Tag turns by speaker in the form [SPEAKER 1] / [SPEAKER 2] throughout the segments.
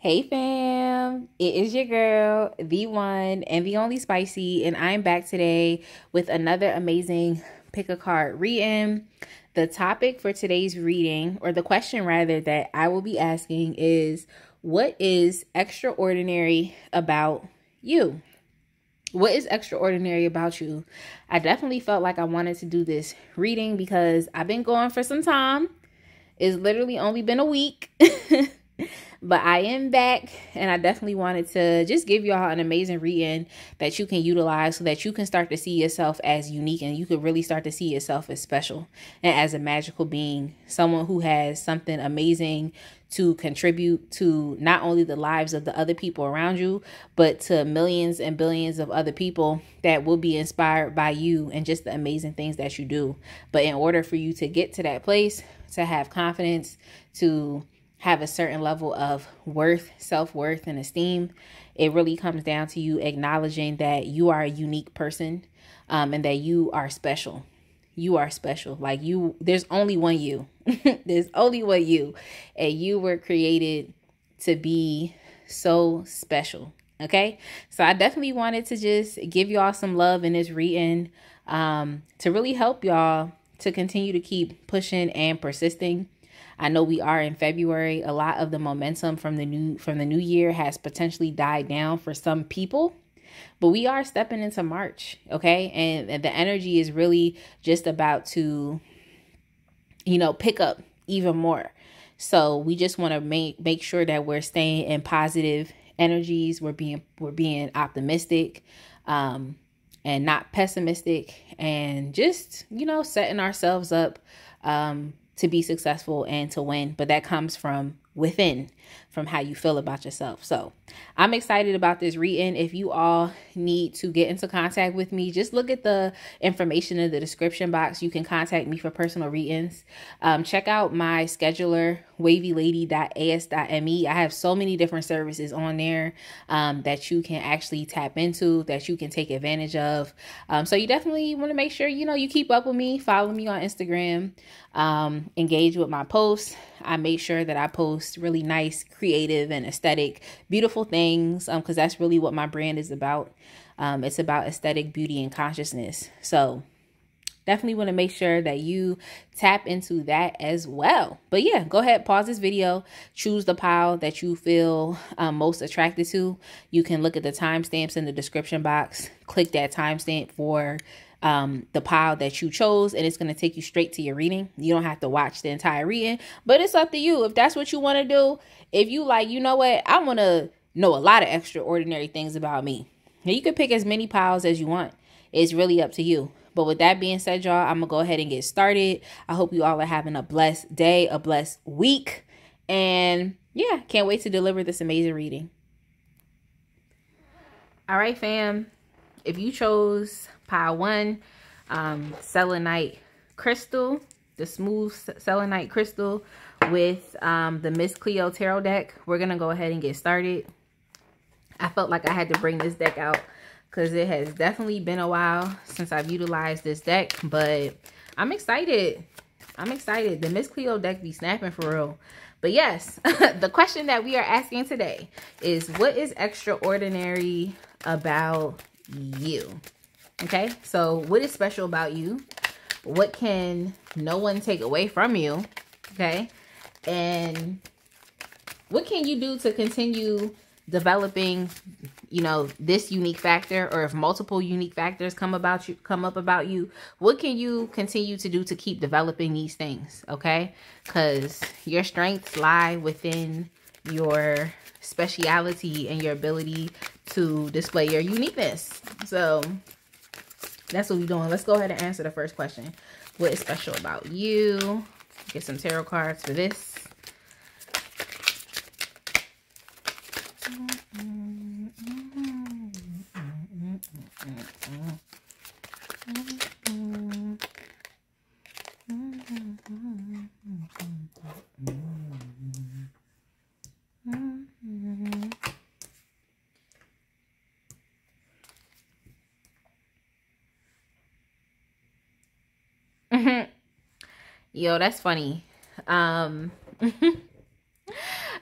[SPEAKER 1] Hey fam, it is your girl, the one and the only Spicy, and I'm back today with another amazing pick a card reading. The topic for today's reading, or the question rather, that I will be asking is, what is extraordinary about you? What is extraordinary about you? I definitely felt like I wanted to do this reading because I've been going for some time. It's literally only been a week. But I am back, and I definitely wanted to just give y'all an amazing reading that you can utilize so that you can start to see yourself as unique, and you could really start to see yourself as special and as a magical being, someone who has something amazing to contribute to not only the lives of the other people around you, but to millions and billions of other people that will be inspired by you and just the amazing things that you do. But in order for you to get to that place, to have confidence, to have a certain level of worth, self-worth, and esteem, it really comes down to you acknowledging that you are a unique person, and that you are special. You are special. Like there's only one you. There's only one you. And you were created to be so special. Okay? So I definitely wanted to just give y'all some love in this reading, to really help y'all to continue to keep pushing and persisting. I know we are in February. A lot of the momentum from the new year has potentially died down for some people, but we are stepping into March, okay? And the energy is really just about to, pick up even more. So we just want to make sure that we're staying in positive energies. We're being optimistic, and not pessimistic, and just, setting ourselves up, to be successful and to win. But that comes from within, from how you feel about yourself. So I'm excited about this reading. If you all need to get into contact with me, just look at the information in the description box. You can contact me for personal readings. Check out my scheduler, wavylady.as.me. I have so many different services on there, that you can actually tap into, that you can take advantage of. So you definitely want to make sure, you keep up with me, follow me on Instagram, engage with my posts. I make sure that I post really nice, creative, and aesthetic, beautiful things, because that's really what my brand is about. It's about aesthetic, beauty, and consciousness. So definitely want to make sure that you tap into that as well. But yeah, go ahead, pause this video, choose the pile that you feel most attracted to. You can look at the timestamps in the description box, click that timestamp for the pile that you chose, and it's going to take you straight to your reading. You don't have to watch the entire reading, but it's up to you. If that's what you want to do, if you like, you know what, I want to know a lot of extraordinary things about me. Now, you can pick as many piles as you want. It's really up to you. But with that being said, y'all, I'm going to go ahead and get started. I hope you all are having a blessed day, a blessed week. And yeah, can't wait to deliver this amazing reading. All right, fam. If you chose pile 1, selenite crystal, the smooth selenite crystal with the Miss Cleo tarot deck, we're going to go ahead and get started. I felt like I had to bring this deck out because it has definitely been a while since I've utilized this deck, but I'm excited. I'm excited. The Miss Cleo deck be snapping for real. But yes, the question that we are asking today is, what is extraordinary about you? Okay, so what is special about you? What can no one take away from you? Okay, and what can you do to continue developing, this unique factor? Or if multiple unique factors come up about you, what can you continue to do to keep developing these things? Okay, because your strengths lie within your speciality and your ability to display your uniqueness. So that's what we're doing. Let's go ahead and answer the first question. What is special about you? Get some tarot cards for this. Yo, that's funny.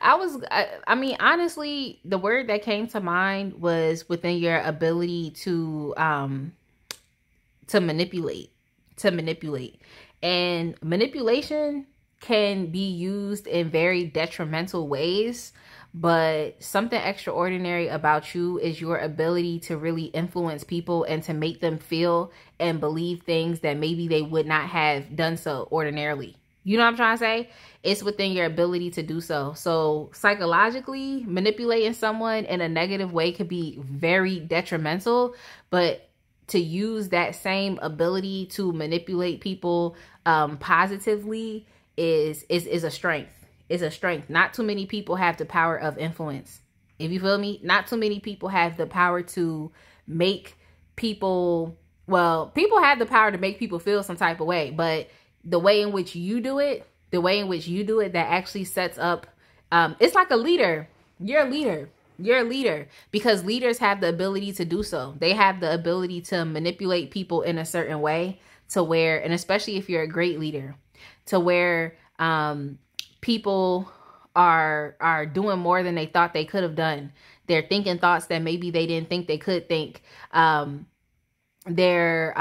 [SPEAKER 1] I mean, honestly, the word that came to mind was within your ability to manipulate, and manipulation can be used in very detrimental ways. But something extraordinary about you is your ability to really influence people and to make them feel and believe things that maybe they would not have done so ordinarily. You know what I'm trying to say? It's within your ability to do so. So psychologically, manipulating someone in a negative way could be very detrimental, but to use that same ability to manipulate people positively is a strength. Is a strength. Not too many people have the power of influence. If you feel me, not too many people have the power to make people, well, people have the power to make people feel some type of way, but the way in which you do it, that actually sets up, it's like a leader. You're a leader because leaders have the ability to do so. They have the ability to manipulate people in a certain way to where, and especially if you're a great leader, to where, people are doing more than they thought they could have done. They're thinking thoughts that maybe they didn't think they could think. They're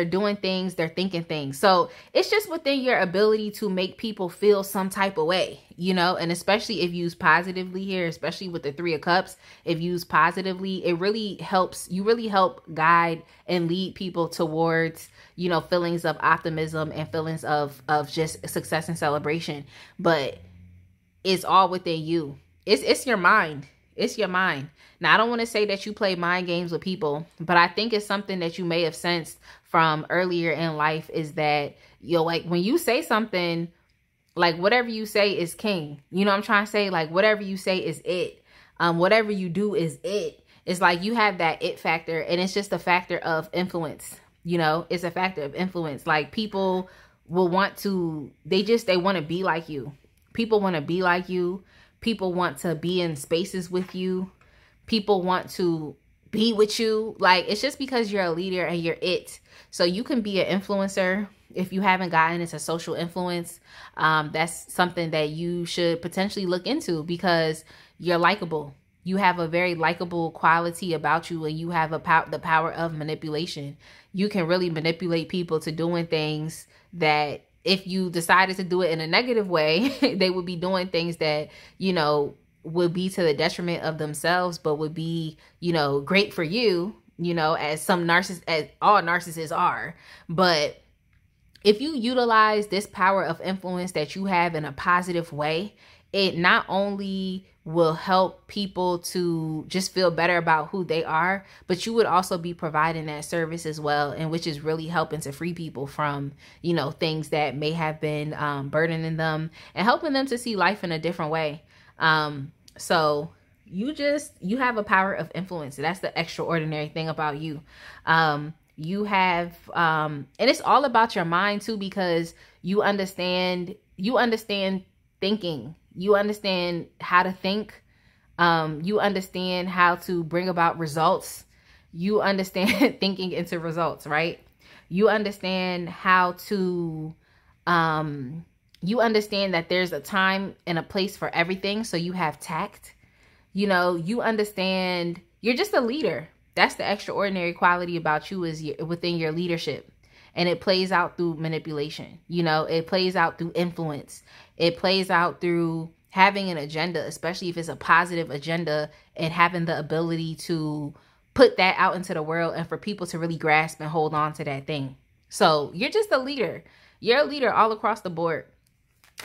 [SPEAKER 1] doing things, they're thinking things. So it's just within your ability to make people feel some type of way, you know, and especially if used positively here, especially with the 3 of Cups, if used positively, it really helps. You really help guide and lead people towards, you know, feelings of optimism and feelings of just success and celebration. But it's all within you. It's your mind. It's your mind. Now, I don't want to say that you play mind games with people, but I think it's something that you may have sensed from earlier in life is that, you know, like when you say something, like whatever you say is king. You know what I'm trying to say? Like whatever you say is it. Whatever you do is it. It's like you have that it factor, and it's just a factor of influence. You know, it's a factor of influence. Like people will want to, they want to be like you. People want to be like you. People want to be in spaces with you. People want to be with you. Like, it's just because you're a leader and you're it. So you can be an influencer. If you haven't gotten into social influence, that's something that you should potentially look into because you're likable. You have a very likable quality about you, and you have the power of manipulation. You can really manipulate people to doing things that if you decided to do it in a negative way, they would be doing things that, you know, would be to the detriment of themselves, but would be, you know, great for you, you know, as all narcissists are. But if you utilize this power of influence that you have in a positive way, it not only will help people to just feel better about who they are, but you would also be providing that service as well, and which is really helping to free people from, you know, things that may have been burdening them and helping them to see life in a different way. So you have a power of influence. That's the extraordinary thing about you. You have, and it's all about your mind too, because you understand thinking. You understand how to think. You understand how to bring about results. You understand thinking into results, right? You understand how to, you understand that there's a time and a place for everything. So you have tact. You know, you understand, you're just a leader. That's the extraordinary quality about you, is within your leadership. And it plays out through manipulation. You know, it plays out through influence. It plays out through having an agenda, especially if it's a positive agenda, and having the ability to put that out into the world and for people to really grasp and hold on to that thing. So you're just a leader. You're a leader all across the board.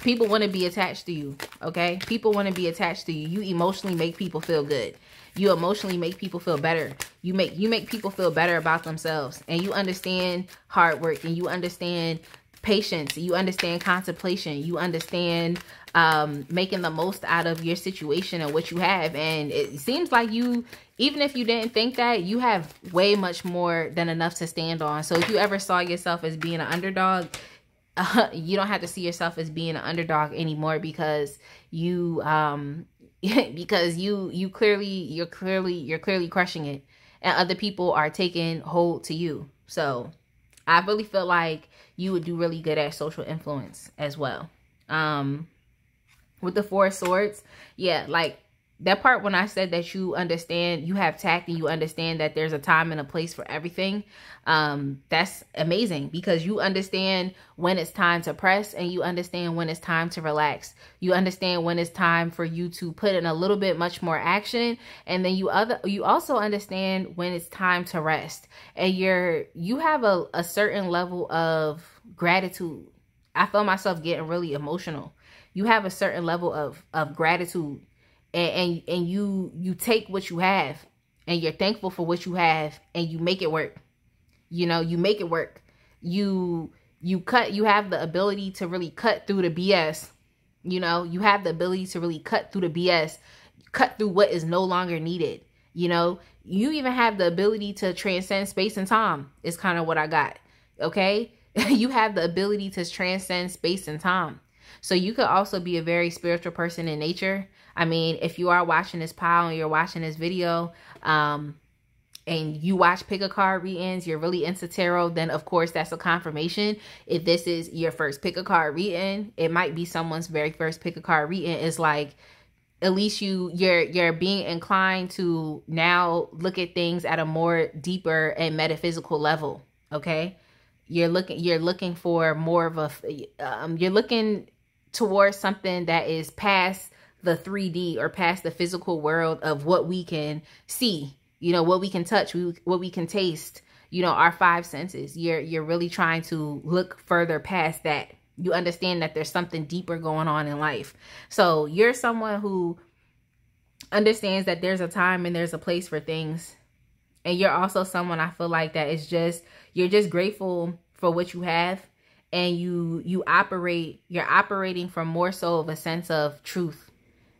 [SPEAKER 1] People want to be attached to you, okay? People want to be attached to you. You emotionally make people feel good. You emotionally make people feel better. You make people feel better about themselves. And you understand hard work, and you understand patience. You understand contemplation. You understand making the most out of your situation and what you have. And it seems like you, even if you didn't think that, you have way much more than enough to stand on. So if you ever saw yourself as being an underdog, you don't have to see yourself as being an underdog anymore, because you because you're clearly crushing it, and other people are taking hold to you. So I really feel like you would do really good at social influence as well. with the Four of Swords. Yeah, like that part when I said that you understand, you have tact and you understand that there's a time and a place for everything. That's amazing because you understand when it's time to press and you understand when it's time to relax. You understand when it's time for you to put in a little bit much more action. And then you also understand when it's time to rest. And you have a certain level of gratitude. I feel myself getting really emotional. You have a certain level of gratitude. And you take what you have and you're thankful for what you have and you make it work. You know, you make it work. You have the ability to really cut through the BS. You know, you have the ability to really cut through the BS, cut through what is no longer needed. You know, you even have the ability to transcend space and time is kind of what I got. Okay. You have the ability to transcend space and time. So you could also be a very spiritual person in nature. I mean, if you are watching this pile and you're watching this video, and you watch pick-a-card readings, you're really into tarot, then of course that's a confirmation. If this is your first pick-a-card reading, it might be someone's very first pick-a-card reading. It's like, at least you're being inclined to now look at things at a more deeper and metaphysical level. Okay. You're looking for more of you're looking towards something that is past the 3D or past the physical world of what we can see, you know, what we can touch, what we can taste, you know, our five senses. You're really trying to look further past that. You understand that there's something deeper going on in life. So you're someone who understands that there's a time and there's a place for things. And you're also someone, I feel like, that is just, you're just grateful for what you have. And you're operating from more so of a sense of truth,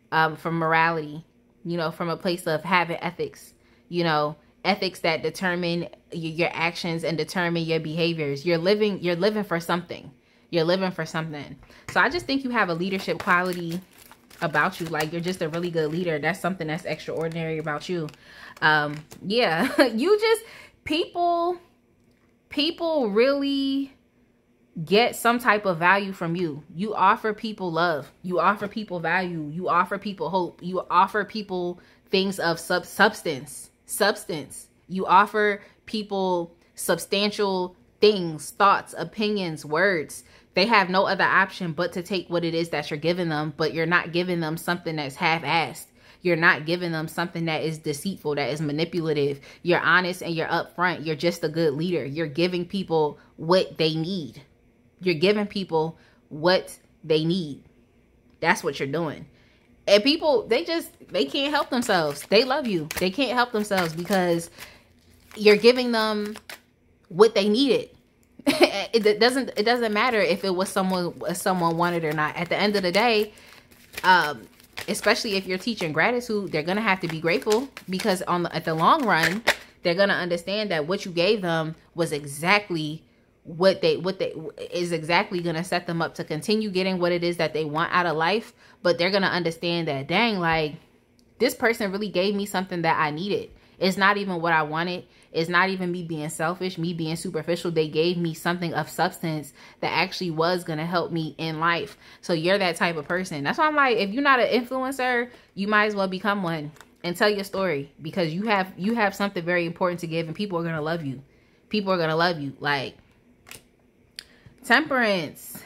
[SPEAKER 1] from morality, you know, from a place of having ethics, you know, ethics that determine your actions and determine your behaviors. You're living for something. You're living for something. So I just think you have a leadership quality about you. Like, you're just a really good leader. That's something that's extraordinary about you. Yeah, you just, people really get some type of value from you. You offer people love. You offer people value. You offer people hope. You offer people things of substance. You offer people substantial things, thoughts, opinions, words. They have no other option but to take what it is that you're giving them, but you're not giving them something that's half-assed. You're not giving them something that is deceitful, that is manipulative. You're honest and you're upfront. You're just a good leader. You're giving people what they need. You're giving people what they need. That's what you're doing. And people, they can't help themselves. They love you. They can't help themselves because you're giving them what they needed. It doesn't matter if it was someone wanted or not. At the end of the day, especially if you're teaching gratitude, they're going to have to be grateful because at the long run, they're going to understand that what you gave them was exactly what they is exactly going to set them up to continue getting what it is that they want out of life. But they're going to understand that, dang, like, this person really gave me something that I needed. It's not even what I wanted. It's not even me being selfish, me being superficial. They gave me something of substance that actually was going to help me in life. So you're that type of person. That's why I'm like, if you're not an influencer, you might as well become one and tell your story, because you have something very important to give and people are going to love you. People are going to love you. Like, temperance,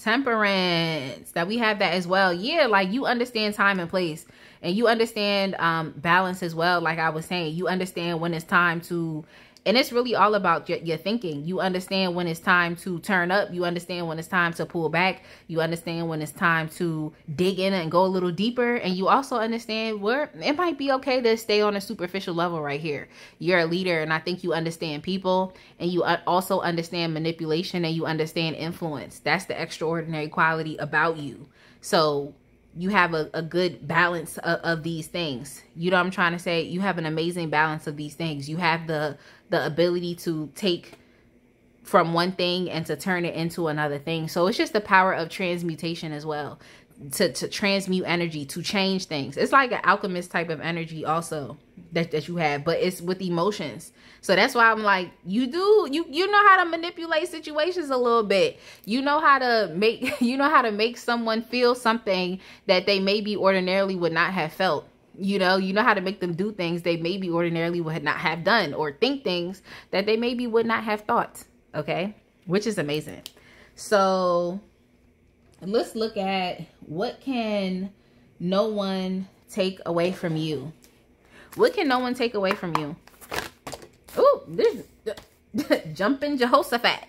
[SPEAKER 1] that we have that as well. Yeah, like, you understand time and place, and you understand balance as well. Like I was saying, you understand when it's time to, and it's really all about your thinking. You understand when it's time to turn up. You understand when it's time to pull back. You understand when it's time to dig in and go a little deeper. And you also understand where it might be okay to stay on a superficial level right here. You're a leader, and I think you understand people, and you also understand manipulation, and you understand influence. That's the extraordinary quality about you. So you have a good balance of these things. You know what I'm trying to say? You have an amazing balance of these things. You have the ability to take from one thing and to turn it into another thing. So it's just the power of transmutation as well. To transmute energy, to change things. It's like an alchemist type of energy also. that you have, but it's with emotions. So that's why I'm like, you know how to manipulate situations a little bit. You know how to make someone feel something that they maybe ordinarily would not have felt. You know how to make them do things they maybe ordinarily would not have done, or think things that they maybe would not have thought. Okay, which is amazing. So let's look at, what can no one take away from you? What can no one take away from you? Oh, this jumping Jehoshaphat.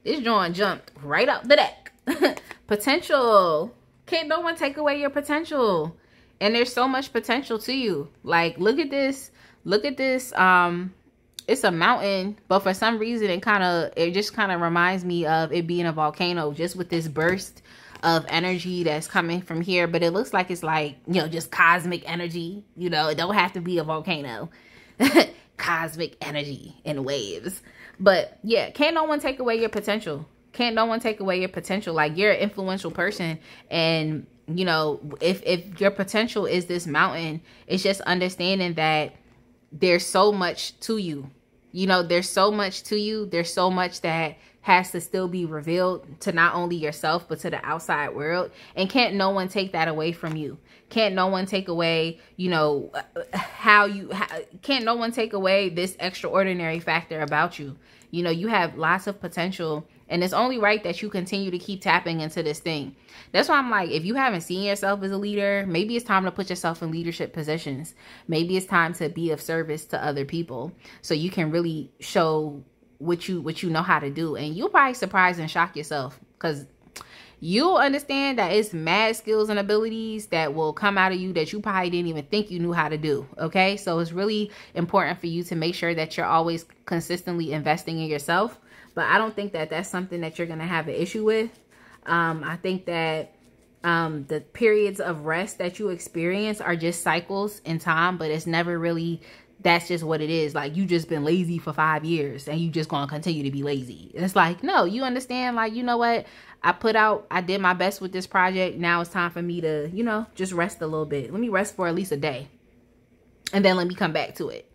[SPEAKER 1] This joint jumped right up the deck. Potential. Can't no one take away your potential. And there's so much potential to you. Like, look at this. Look at this. It's a mountain, but for some reason it just kind of reminds me of it being a volcano, just with this burst of energy that's coming from here. But it looks like it's like, just cosmic energy. It don't have to be a volcano. Cosmic energy in waves. But yeah, can't no one take away your potential. Can't no one take away your potential. Like, you're an influential person, and if your potential is this mountain, it's just understanding that there's so much to you. There's so much to you. There's so much that has to still be revealed to not only yourself, but to the outside world. And can't no one take that away from you. Can't no one take away, can't no one take away this extraordinary factor about you. You have lots of potential, and it's only right that you continue to keep tapping into this thing. That's why I'm like, if you haven't seen yourself as a leader, maybe it's time to put yourself in leadership positions. Maybe it's time to be of service to other people, so you can really show what you know how to do. And you'll probably surprise and shock yourself, because you'll understand that it's mad skills and abilities that will come out of you that you probably didn't even think you knew how to do. Okay, so it's really important for you to make sure that you're always consistently investing in yourself. But I don't think that that's something that you're going to have an issue with. I think that the periods of rest that you experience are just cycles in time, but it's never really, that's just what it is. Like, you just been lazy for 5 years and you just going to continue to be lazy. It's like, no, you understand, like, you know what? I did my best with this project. Now it's time for me to, just rest a little bit. Let me rest for at least a day, and then let me come back to it,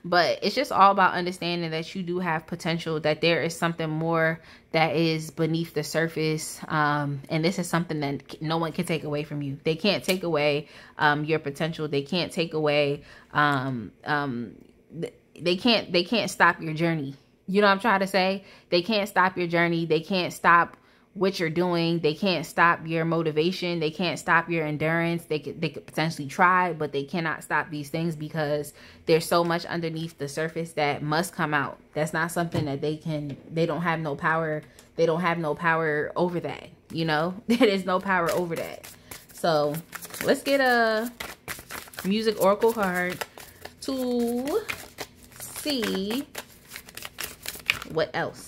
[SPEAKER 1] But it's just all about understanding that you do have potential, that there is something more that is beneath the surface. And this is something that no one can take away from you. They can't take away your potential. They can't take away, they can't stop your journey. You know what I'm trying to say? They can't stop your journey. They can't stop what you're doing. They can't stop your motivation. They can't stop your endurance. They could potentially try, but they cannot stop these things, because there's so much underneath the surface that must come out. That's not something that they don't have no power. They don't have no power over that. There is no power over that. So let's get a music oracle card to see what else.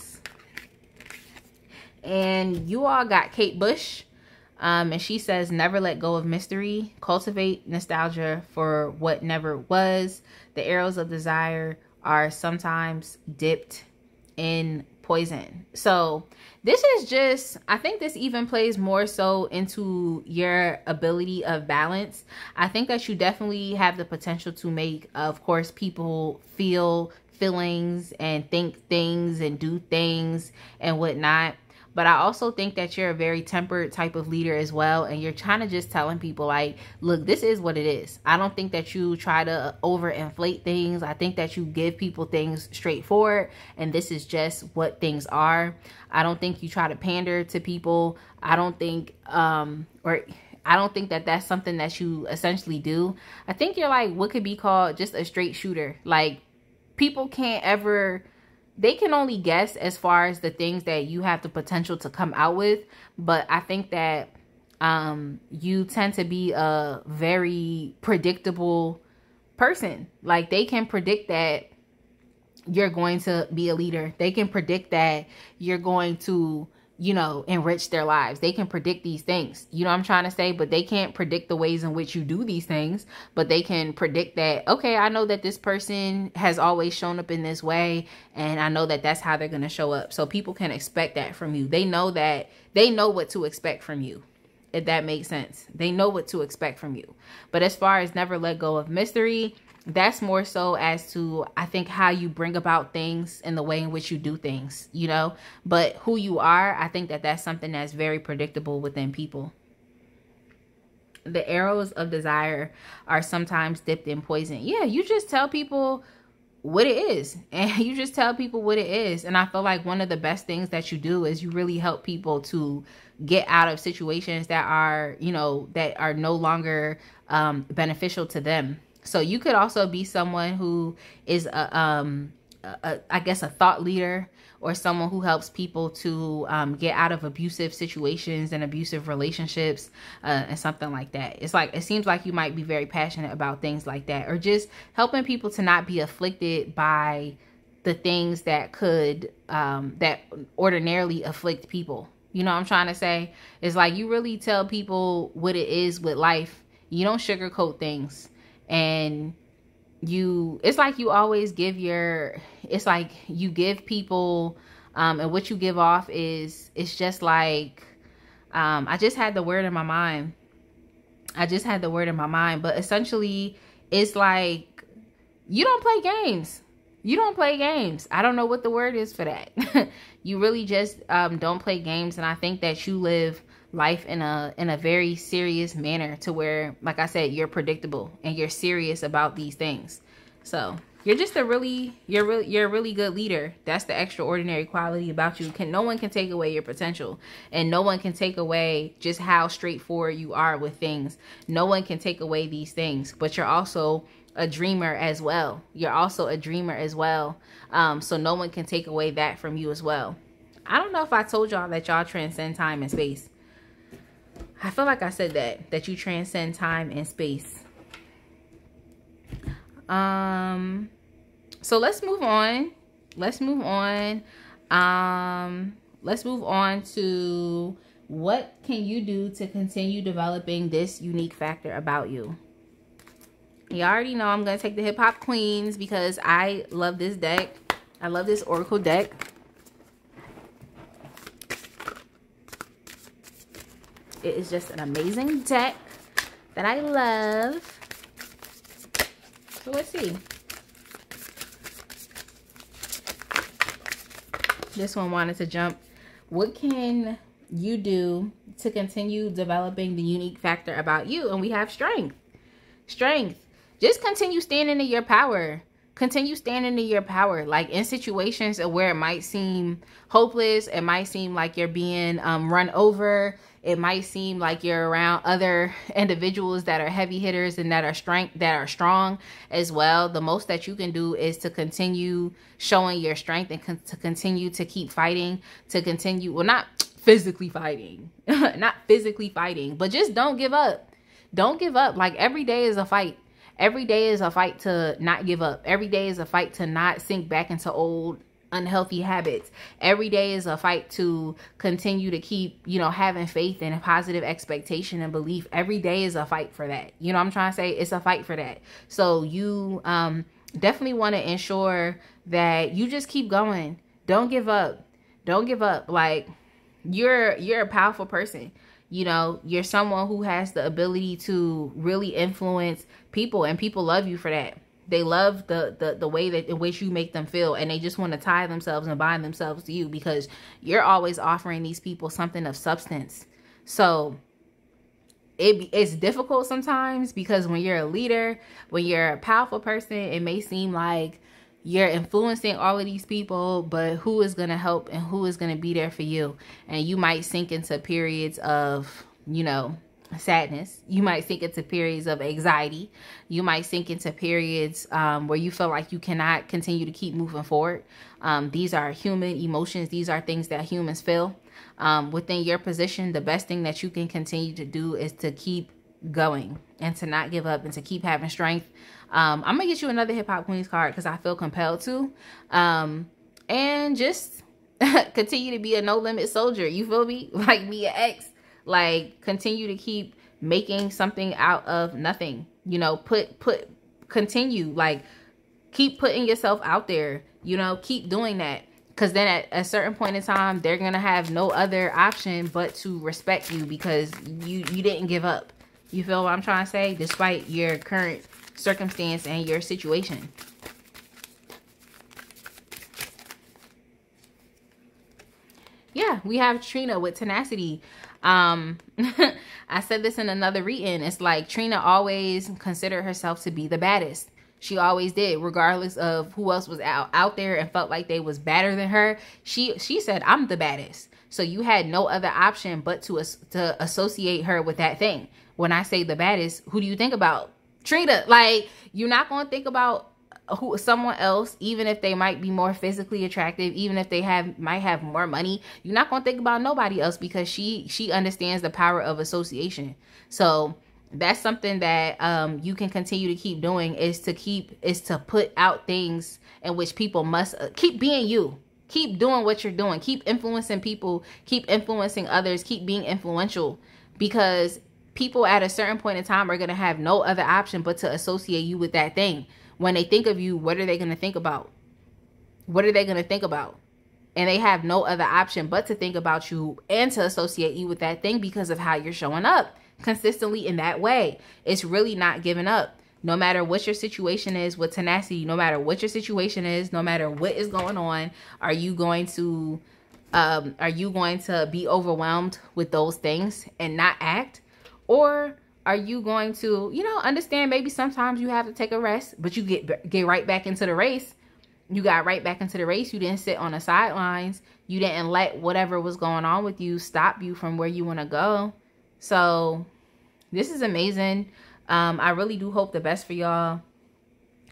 [SPEAKER 1] And you all got Kate Bush, and she says, never let go of mystery, cultivate nostalgia for what never was. The arrows of desire are sometimes dipped in poison. So this is just, I think this even plays more so into your ability of balance. I think that you definitely have the potential to make, of course, people feel feelings and think things and do things and whatnot. But I also think that you're a very tempered type of leader as well. And you're kind of just telling people, like, look, this is what it is. I don't think that you try to overinflate things. I think that you give people things straightforward, and this is just what things are. I don't think you try to pander to people. I don't think, I don't think that that's something that you essentially do. I think you're like what could be called just a straight shooter. Like, people can't ever, they can only guess as far as the things that you have the potential to come out with. But I think that you tend to be a very predictable person. Like, they can predict that you're going to be a leader. They can predict that you're going to, you know, enrich their lives. They can predict these things. You know what I'm trying to say? But they can't predict the ways in which you do these things. But they can predict that, okay, I know that this person has always shown up in this way, and I know that that's how they're going to show up. So people can expect that from you. They know that, they know what to expect from you, if that makes sense. They know what to expect from you. But as far as never let go of mystery, that's more so as to, I think, how you bring about things and the way in which you do things, you know. But who you are, I think that that's something that's very predictable within people. The arrows of desire are sometimes dipped in poison. Yeah, you just tell people what it is, and you just tell people what it is. And I feel like one of the best things that you do is you really help people to get out of situations that are, you know, that are no longer beneficial to them. So you could also be someone who is I guess a thought leader, or someone who helps people to get out of abusive situations and abusive relationships and something like that. It's like, it seems like you might be very passionate about things like that, or just helping people to not be afflicted by the things that could, that ordinarily afflict people. You know what I'm trying to say? It's like you really tell people what it is with life. You don't sugarcoat things. And it's like you always give it's like you give people, and what you give off it's just like, I just had the word in my mind. But essentially it's like, you don't play games. I don't know what the word is for that. You really just don't play games. And I think that you live life in a very serious manner, to where, like I said, you're predictable and you're serious about these things. So you're just you're a really good leader. That's the extraordinary quality about you. No one can take away your potential, and no one can take away just how straightforward you are with things. No one can take away these things, but you're also a dreamer as well. So no one can take away that from you as well. I don't know if I told y'all that y'all transcend time and space. I feel like I said that you transcend time and space. So let's move on. Let's move on to, what can you do to continue developing this unique factor about you? You already know I'm going to take the Hip Hop Queens because I love this deck. I love this Oracle deck. It is just an amazing deck that I love. So let's see. This one wanted to jump. What can you do to continue developing the unique factor about you? And we have strength. Just continue standing in your power. Like in situations where it might seem hopeless, it might seem like you're being run over, it might seem like you're around other individuals that are heavy hitters and that are strong as well. The most that you can do is to continue showing your strength and to continue to keep fighting, to continue, well, not physically fighting, but just don't give up. Like every day is a fight. Every day is a fight to not give up. Every day is a fight to not sink back into old unhealthy habits. Every day is a fight to continue to keep, having faith and a positive expectation and belief. Every day is a fight for that. You know what I'm trying to say? It's a fight for that. So you definitely want to ensure that you just keep going. Don't give up. Like you're a powerful person. You're someone who has the ability to really influence people, and people love you for that. They love the way that in which you make them feel, and they just want to tie themselves and bind themselves to you because you're always offering these people something of substance. So it's difficult sometimes because when you're a leader, when you're a powerful person, it may seem like you're influencing all of these people, but who is going to help and who is going to be there for you? And you might sink into periods of, sadness. You might sink into periods of anxiety. You might sink into periods where you feel like you cannot continue to keep moving forward. These are human emotions. These are things that humans feel. Within your position, the best thing that you can continue to do is to keep going and to not give up and to keep having strength. I'm gonna get you another Hip Hop Queens card because I feel compelled to, and just continue to be a no limit soldier. You feel me? Like me, an ex. Like continue to keep making something out of nothing. Continue, like keep putting yourself out there. Keep doing that. Because then at a certain point in time, they're gonna have no other option but to respect you because you didn't give up. You feel what I'm trying to say? Despite your current circumstance and your situation. Yeah, we have Trina with tenacity. I said this in another reading. It's like Trina always considered herself to be the baddest. She always did, regardless of who else was out there and felt like they was better than her. She said, I'm the baddest. So you had no other option but to associate her with that thing. When I say the baddest, who do you think about? Trina. Like, you're not going to think about someone else, even if they might be more physically attractive, even if they might have more money. To think about nobody else, because she understands the power of association. So that's something that you can continue to keep doing, is to put out things in which people must keep being you. Keep doing what you're doing. Keep influencing people. Keep influencing others. Keep being influential, because people at a certain point in time are going to have no other option but to associate you with that thing. When they think of you, what are they going to think about? What are they going to think about? And they have no other option but to think about you and to associate you with that thing because of how you're showing up consistently in that way. It's really not giving up. No matter what your situation is with tenacity, no matter what your situation is, no matter what is going on, are you going to be overwhelmed with those things and not act? Or are you going to, understand maybe sometimes you have to take a rest, but you get right back into the race. You got right back into the race. You didn't sit on the sidelines. You didn't let whatever was going on with you stop you from where you want to go. So this is amazing. I really do hope the best for y'all.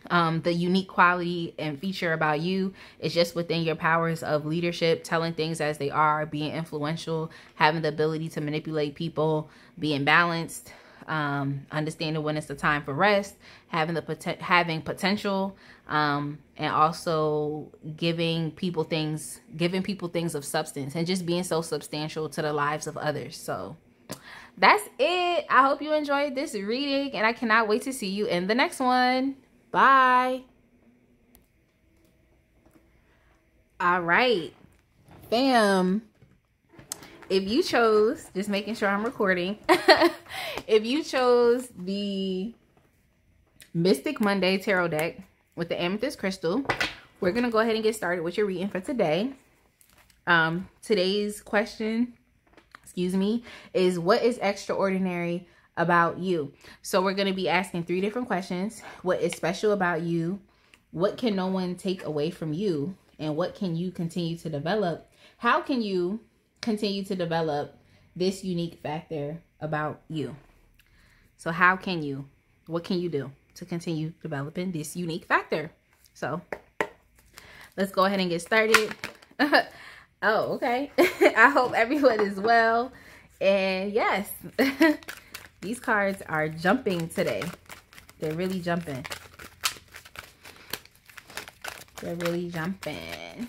[SPEAKER 1] The unique quality and feature about you is just within your powers of leadership, telling things as they are, being influential, having the ability to manipulate people, being balanced, understanding when it's the time for rest, having potential, and also giving people things of substance, and just being so substantial to the lives of others. So that's it. I hope you enjoyed this reading, and I cannot wait to see you in the next one. Bye. All right, fam. If you chose, just making sure I'm recording. If you chose the Mystic Monday Tarot deck with the Amethyst Crystal, we're going to go ahead and get started with your reading for today. Today's question, is what is extraordinary about you? So we're going to be asking 3 different questions. What is special about you? What can no one take away from you? And what can you continue to develop? How can you continue to develop this unique factor about you? So how can you, what can you do to continue developing this unique factor? So let's go ahead and get started. Oh, okay. I hope everyone is well. And yes, these cards are jumping today. They're really jumping. They're really jumping.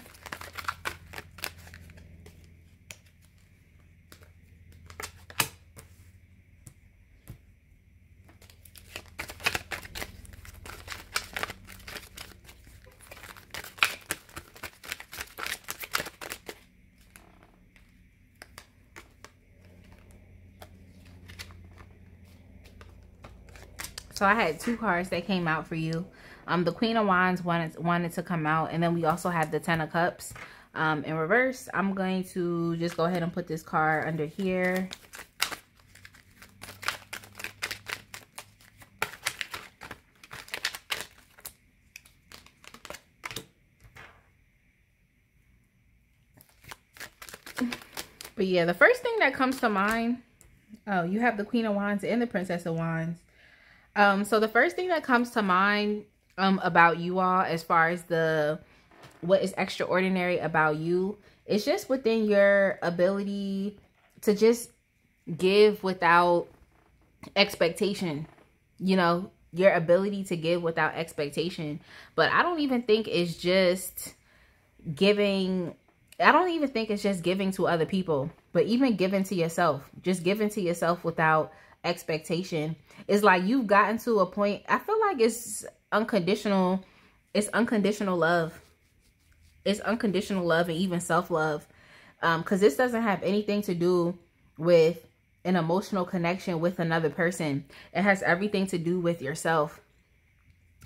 [SPEAKER 1] So I had 2 cards that came out for you. The Queen of Wands wanted to come out, and then we also have the 10 of Cups in reverse. I'm going to just go ahead and put this card under here. But yeah, the first thing that comes to mind, oh, you have the Queen of Wands and the Princess of Wands. So the first thing that comes to mind about you all, as far as what is extraordinary about you, is just within your ability to just give without expectation. Your ability to give without expectation. But I don't even think it's just giving. I don't even think it's just giving to other people, but even giving to yourself. Just giving to yourself without expectation. It's like you've gotten to a point. I feel like it's unconditional. It's unconditional love. It's unconditional love and even self-love. Because this doesn't have anything to do with an emotional connection with another person. It has everything to do with yourself.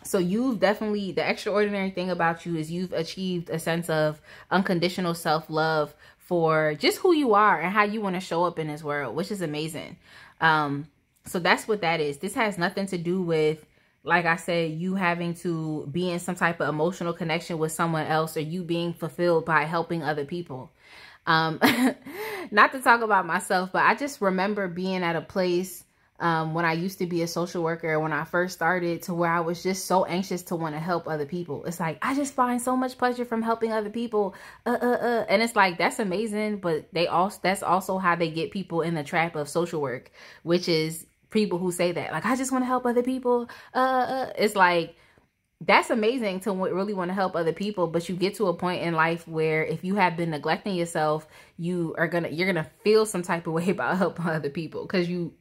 [SPEAKER 1] So you've definitely, the extraordinary thing about you is you've achieved a sense of unconditional self-love for just who you are and how you want to show up in this world, which is amazing. So that's what that is. This has nothing to do with, like I said, you having to be in some type of emotional connection with someone else, or you being fulfilled by helping other people. Not to talk about myself, but I just remember being at a place when I used to be a social worker, when I first started, to where I was just so anxious to want to help other people. It's like, I just find so much pleasure from helping other people. And it's like, that's amazing. But that's also how they get people in the trap of social work, which is people who say that, like, I just want to help other people. It's like, that's amazing to really want to help other people, but you get to a point in life where if you have been neglecting yourself, you're gonna feel some type of way about helping other people, because you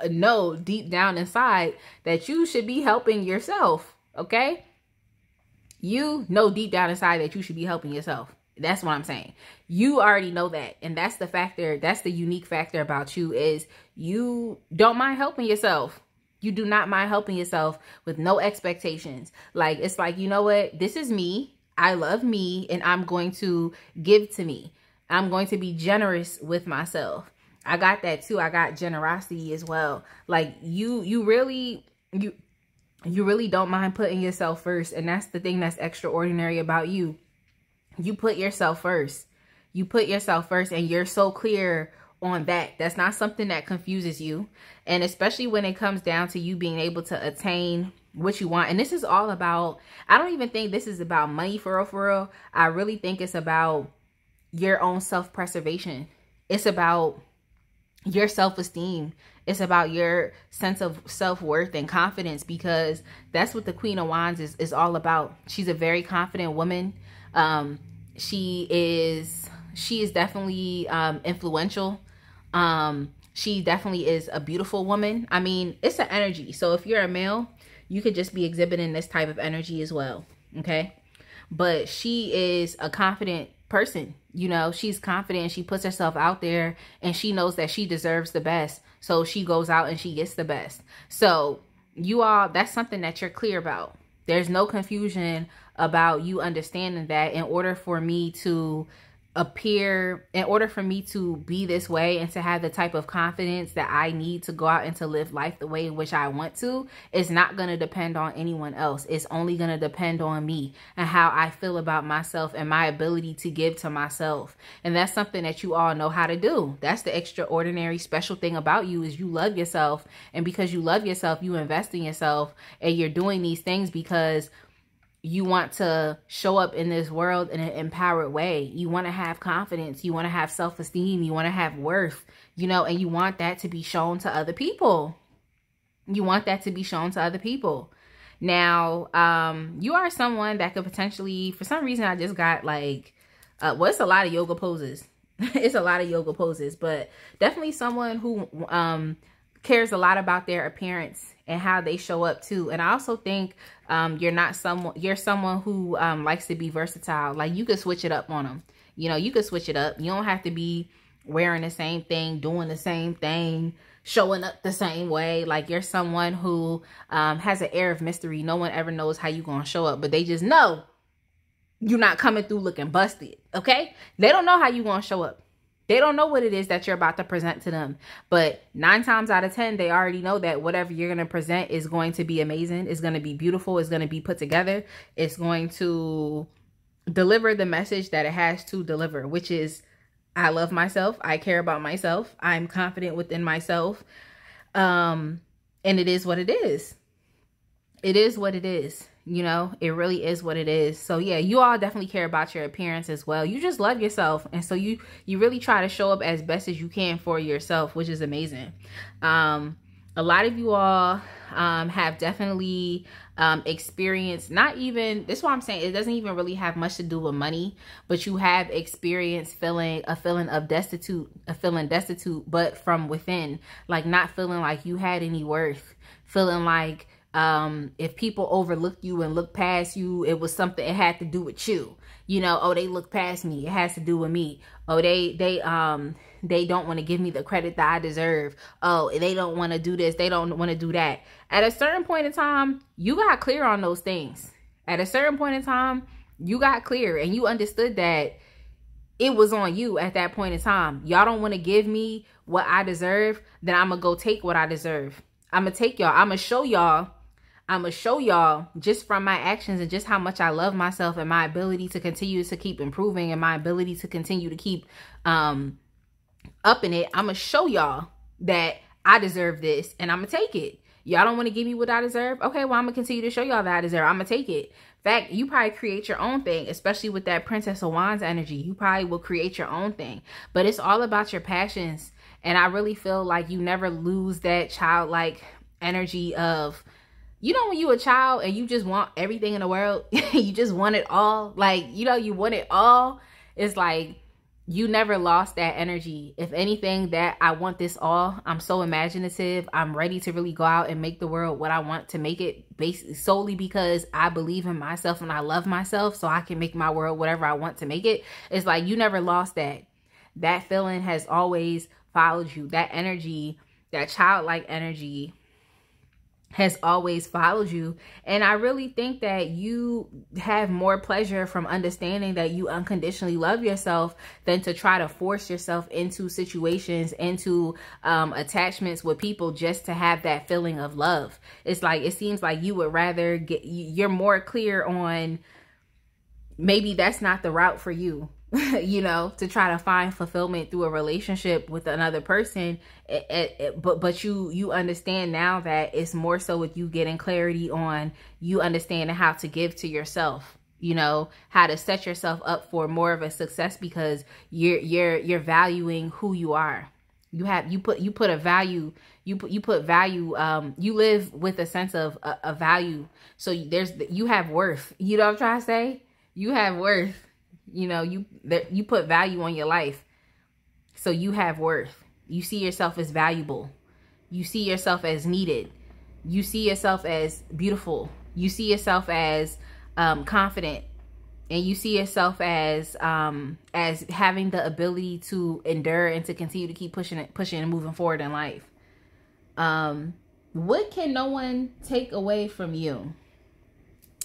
[SPEAKER 1] know deep down inside that you should be helping yourself. Okay, you know deep down inside that you should be helping yourself. That's what I'm saying. You already know that, and that's the factor. That's the unique factor about you, is you don't mind helping yourself. You do not mind helping yourself with no expectations. Like, it's like, you know what? This is me. I love me, and I'm going to give to me. I'm going to be generous with myself. I got that too. I got generosity as well. Like, you really don't mind putting yourself first. And that's the thing that's extraordinary about you. You put yourself first. You put yourself first, and you're so clear on that. That's not something that confuses you. And especially when it comes down to you being able to attain what you want. And this is all about, I don't even think this is about money for real, for real. I really think it's about your own self-preservation. It's about your self-esteem. It's about your sense of self-worth and confidence, because that's what the Queen of Wands is all about. She's a very confident woman. She is definitely influential. She definitely is a beautiful woman. I mean, it's an energy. So if you're a male, you could just be exhibiting this type of energy as well. Okay. But she is a confident person. You know, she's confident. She puts herself out there, and she knows that she deserves the best. So she goes out and she gets the best. So that's something that you're clear about. There's no confusion about you understanding that in order for me to be this way and to have the type of confidence that I need to go out and to live life the way in which I want to, it's not going to depend on anyone else. It's only going to depend on me and how I feel about myself and my ability to give to myself. And that's something that you all know how to do. That's the extraordinary special thing about you, is you love yourself. And because you love yourself, you invest in yourself, and you're doing these things because you want to show up in this world in an empowered way. You want to have confidence. You want to have self-esteem. You want to have worth, you know, and you want that to be shown to other people. You want that to be shown to other people. Now, you are someone that could potentially, for some reason, I just got like, well, it's a lot of yoga poses. It's a lot of yoga poses, but definitely someone who cares a lot about their appearance and how they show up too. And I also think you're someone who likes to be versatile. Like, you could switch it up on them. You know, you could switch it up. You don't have to be wearing the same thing, doing the same thing, showing up the same way. Like, you're someone who has an air of mystery. No one ever knows how you're going to show up, but they just know you're not coming through looking busted. Okay. They don't know how you're going to show up. They don't know what it is that you're about to present to them. But 9 times out of 10, they already know that whatever you're going to present is going to be amazing. It's going to be beautiful. It's going to be put together. It's going to deliver the message that it has to deliver, which is, I love myself. I care about myself. I'm confident within myself. And it is what it is. It is what it is. You know, it really is what it is. So yeah, you all definitely care about your appearance as well. You just love yourself. And so you really try to show up as best as you can for yourself, which is amazing. A lot of you all have definitely experienced, not even, this is what I'm saying, it doesn't even really have much to do with money, but you have experienced a feeling destitute, but from within, like not feeling like you had any worth, feeling like if people overlooked you and looked past you, it was something, it had to do with you. You know, oh, they looked past me, it has to do with me. Oh, they they don't want to give me the credit that I deserve. Oh, they don't want to do this. They don't want to do that. At a certain point in time, you got clear on those things. At a certain point in time, you got clear and you understood that it was on you at that point in time. Y'all don't want to give me what I deserve, then I'm going to go take what I deserve. I'm going to take y'all. I'm going to show y'all just from my actions and just how much I love myself and my ability to continue to keep improving and my ability to continue to keep up in it. I'm going to show y'all that I deserve this and I'm going to take it. Y'all don't want to give me what I deserve? Okay, well, I'm going to continue to show y'all that I deserve. I'm going to take it. In fact, you probably create your own thing, especially with that Princess of Wands energy. You probably will create your own thing. But it's all about your passions. And I really feel like you never lose that childlike energy of, you know, when you a child and you just want everything in the world, you just want it all. Like, you know, you want it all. It's like you never lost that energy. If anything, that I want this all. I'm so imaginative. I'm ready to really go out and make the world what I want to make it, basically solely because I believe in myself and I love myself, so I can make my world whatever I want to make it. It's like you never lost that. That feeling has always followed you. That energy, that childlike energy has always followed you. And I really think that you have more pleasure from understanding that you unconditionally love yourself than to try to force yourself into situations, into attachments with people just to have that feeling of love. It's like, it seems like you would rather get, you're more clear on maybe that's not the route for you. You know, to try to find fulfillment through a relationship with another person. But you understand now that it's more so with you getting clarity on you understanding how to give to yourself, you know, how to set yourself up for more of a success because you're valuing who you are. You put value, you live with a sense of a value. So you have worth. You know what I'm trying to say? You have worth. You know, you put value on your life. So you have worth. You see yourself as valuable. You see yourself as needed. You see yourself as beautiful. You see yourself as confident. And you see yourself as having the ability to endure and to continue to keep pushing and moving forward in life. What can no one take away from you?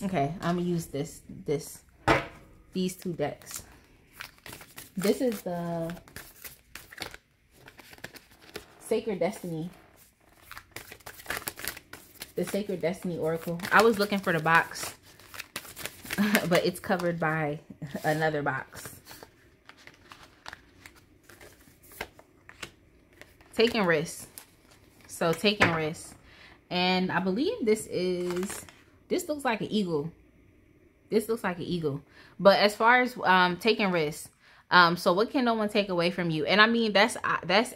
[SPEAKER 1] Okay, I'm gonna use these two decks. This is the Sacred Destiny. The Sacred Destiny Oracle. I was looking for the box, but it's covered by another box. Taking risks. So taking risks. And I believe this looks like an eagle. This looks like an eagle. But as far as taking risks, so what can no one take away from you? And I mean, that's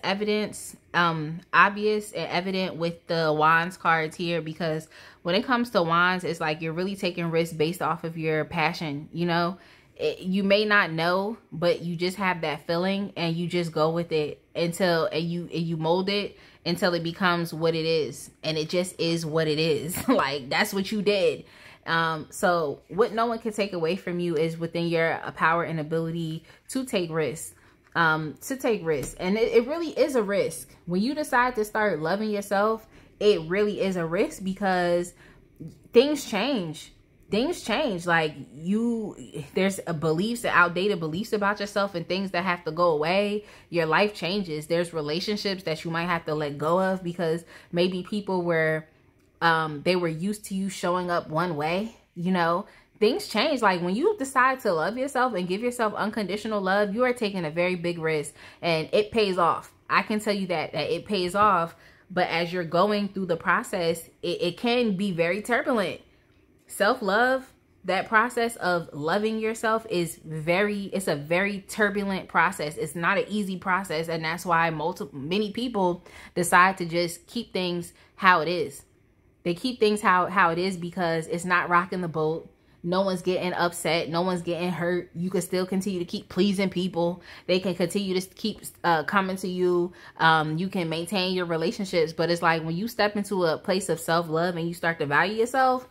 [SPEAKER 1] evidence, obvious and evident with the Wands cards here, because when it comes to Wands, it's like you're really taking risks based off of your passion. You know, you may not know, but you just have that feeling and you just go with it until you mold it until it becomes what it is, and it just is what it is. Like, that's what you did. So what no one can take away from you is within your power and ability to take risks, And it really is a risk. When you decide to start loving yourself, it really is a risk because things change. Like there's beliefs, outdated beliefs about yourself and things that have to go away. Your life changes. There's relationships that you might have to let go of because maybe people were, they were used to you showing up one way, you know. Things change. Like when you decide to love yourself and give yourself unconditional love, you are taking a very big risk and it pays off. I can tell you that it pays off. But as you're going through the process, it can be very turbulent. Self-love, that process of loving yourself it's a very turbulent process. It's not an easy process. And that's why many people decide to just keep things how it is. They keep things how it is because it's not rocking the boat. No one's getting upset. No one's getting hurt. You can still continue to keep pleasing people. They can continue to keep coming to you. You can maintain your relationships. But it's like when you step into a place of self-love and you start to value yourself,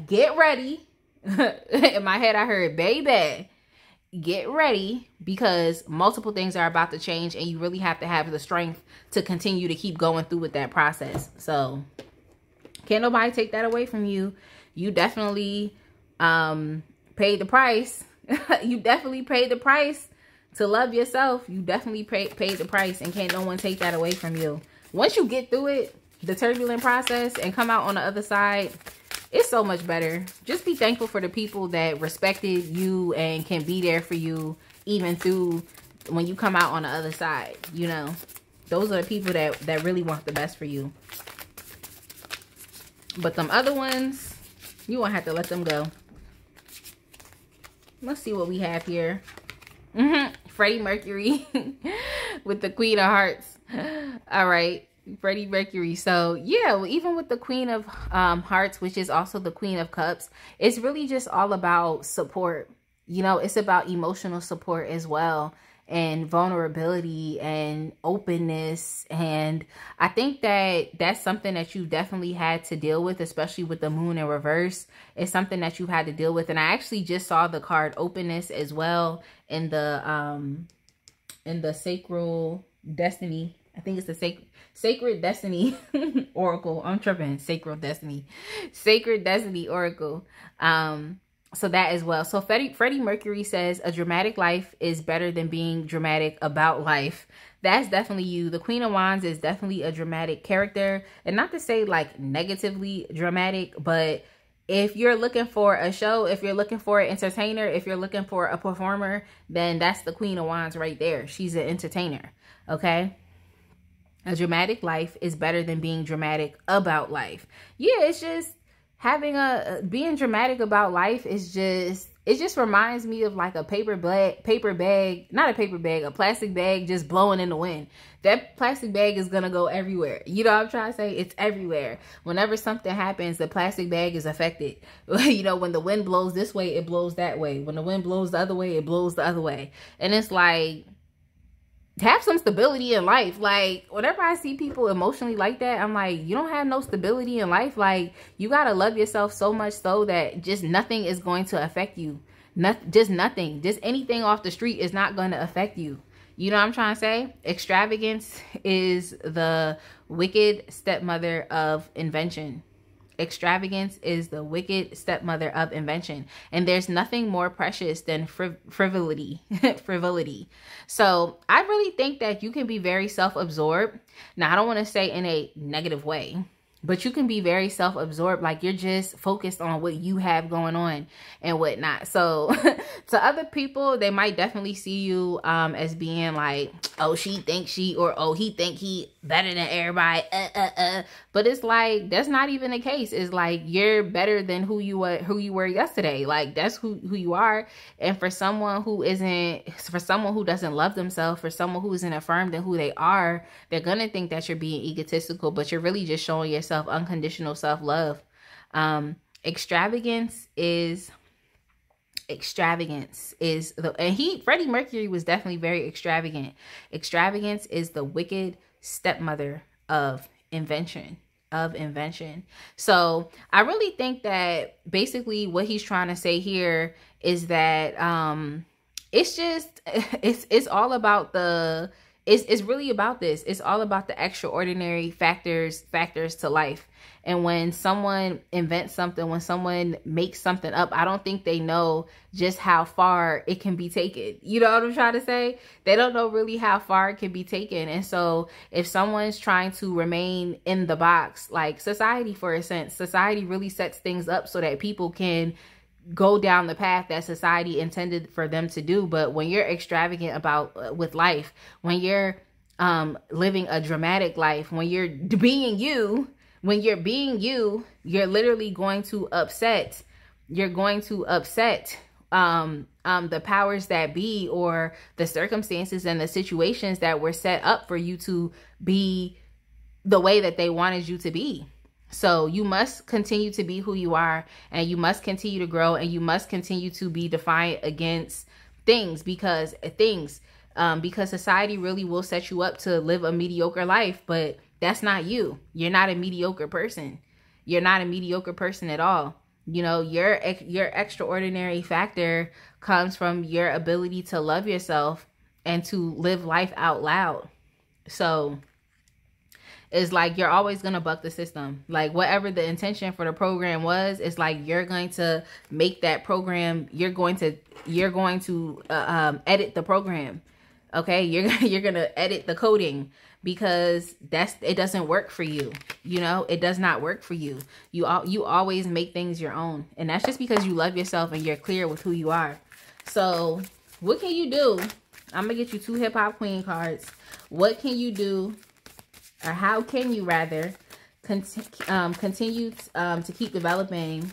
[SPEAKER 1] get ready. In my head, I heard, baby, get ready, because multiple things are about to change and you really have to have the strength to continue to keep going through with that process. So can't nobody take that away from you. You definitely paid the price. You definitely paid the price to love yourself. You definitely paid the price, and can't no one take that away from you. Once you get through it, the turbulent process, and come out on the other side, it's so much better. Just be thankful for the people that respected you and can be there for you even through when you come out on the other side. You know, those are the people that really want the best for you. But them other ones, you won't have to let them go. Let's see what we have here. Freddie Mercury with the Queen of Hearts. All right. Freddie Mercury. So yeah, well, even with the Queen of Hearts, which is also the Queen of Cups, it's really just all about support. You know, it's about emotional support as well, and vulnerability and openness. And I think that that's something that you definitely had to deal with, especially with the moon in reverse. It's something that you had to deal with. And I actually just saw the card openness as well in the sacral destiny. I think it's the sacred destiny oracle. I'm tripping. Sacred destiny oracle. So that as well. So Freddie Mercury says a dramatic life is better than being dramatic about life. That's definitely you. The Queen of Wands is definitely a dramatic character, and not to say like negatively dramatic, but if you're looking for a show, if you're looking for an entertainer, if you're looking for a performer, then that's the Queen of Wands right there. She's an entertainer. Okay. A dramatic life is better than being dramatic about life. Yeah, it's just having being dramatic about life is just, it just reminds me of like a a plastic bag just blowing in the wind. That plastic bag is going to go everywhere. You know what I'm trying to say? It's everywhere. Whenever something happens, the plastic bag is affected. You know, when the wind blows this way, it blows that way. When the wind blows the other way, it blows the other way. And it's like, have some stability in life. Like, whenever I see people emotionally like that, I'm like, you don't have no stability in life. Like, you gotta love yourself so much so that just nothing is going to affect you. Just nothing. Just anything off the street is not going to affect you. You know what I'm trying to say? Extravagance is the wicked stepmother of invention. Extravagance is the wicked stepmother of invention. And there's nothing more precious than frivolity. So I really think that you can be very self-absorbed. Now, I don't want to say in a negative way, but you can be very self-absorbed. Like, you're just focused on what you have going on and whatnot. So to other people, they might definitely see you as being like, oh, she thinks she, or oh, he think he better than everybody. But it's like, that's not even the case. It's like, you're better than who you were yesterday. Like, that's who you are. And for someone who doesn't love themselves, for someone who isn't affirmed in who they are, they're going to think that you're being egotistical, but you're really just showing yourself unconditional self-love. Extravagance is Freddie Mercury was definitely very extravagant. Extravagance is the wicked stepmother of invention. So I really think that basically what he's trying to say here is that it's all about it's really about this. It's all about the extraordinary factors to life. And when someone invents something, when someone makes something up, I don't think they know just how far it can be taken. You know what I'm trying to say? They don't know really how far it can be taken. And so if someone's trying to remain in the box, like society, for a sense, society really sets things up so that people can go down the path that society intended for them to do. But when you're extravagant about with life, when you're living a dramatic life, when you're being you, you're literally going to upset. You're going to upset the powers that be, or the circumstances and the situations that were set up for you to be the way that they wanted you to be. So you must continue to be who you are, and you must continue to grow, and you must continue to be defiant against things, because society really will set you up to live a mediocre life. But that's not you. You're not a mediocre person. You're not a mediocre person at all. You know, your extraordinary factor comes from your ability to love yourself and to live life out loud. So it's like you're always going to buck the system. Like whatever the intention for the program was, it's like you're going to make that program, you're going to edit the program. Okay? You're going to edit the coding because it doesn't work for you. You know, it does not work for you. You always make things your own. And that's just because you love yourself and you're clear with who you are. So what can you do? I'm going to get you 2 hip hop queen cards. What can you do, or how can you rather continue to keep developing,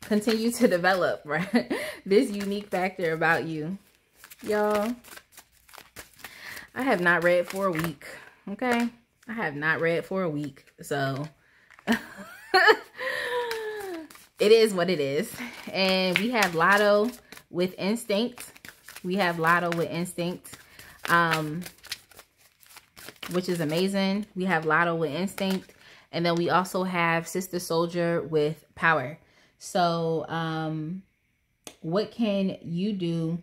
[SPEAKER 1] continue to develop, right? This unique factor about you. Y'all, I have not read for a week. Okay, I have not read for a week, so it is what it is. And we have Lotto with Instinct. We have Lotto with Instinct, which is amazing. We have Lotto with Instinct, and then we also have Sister Soldier with Power. So what can you do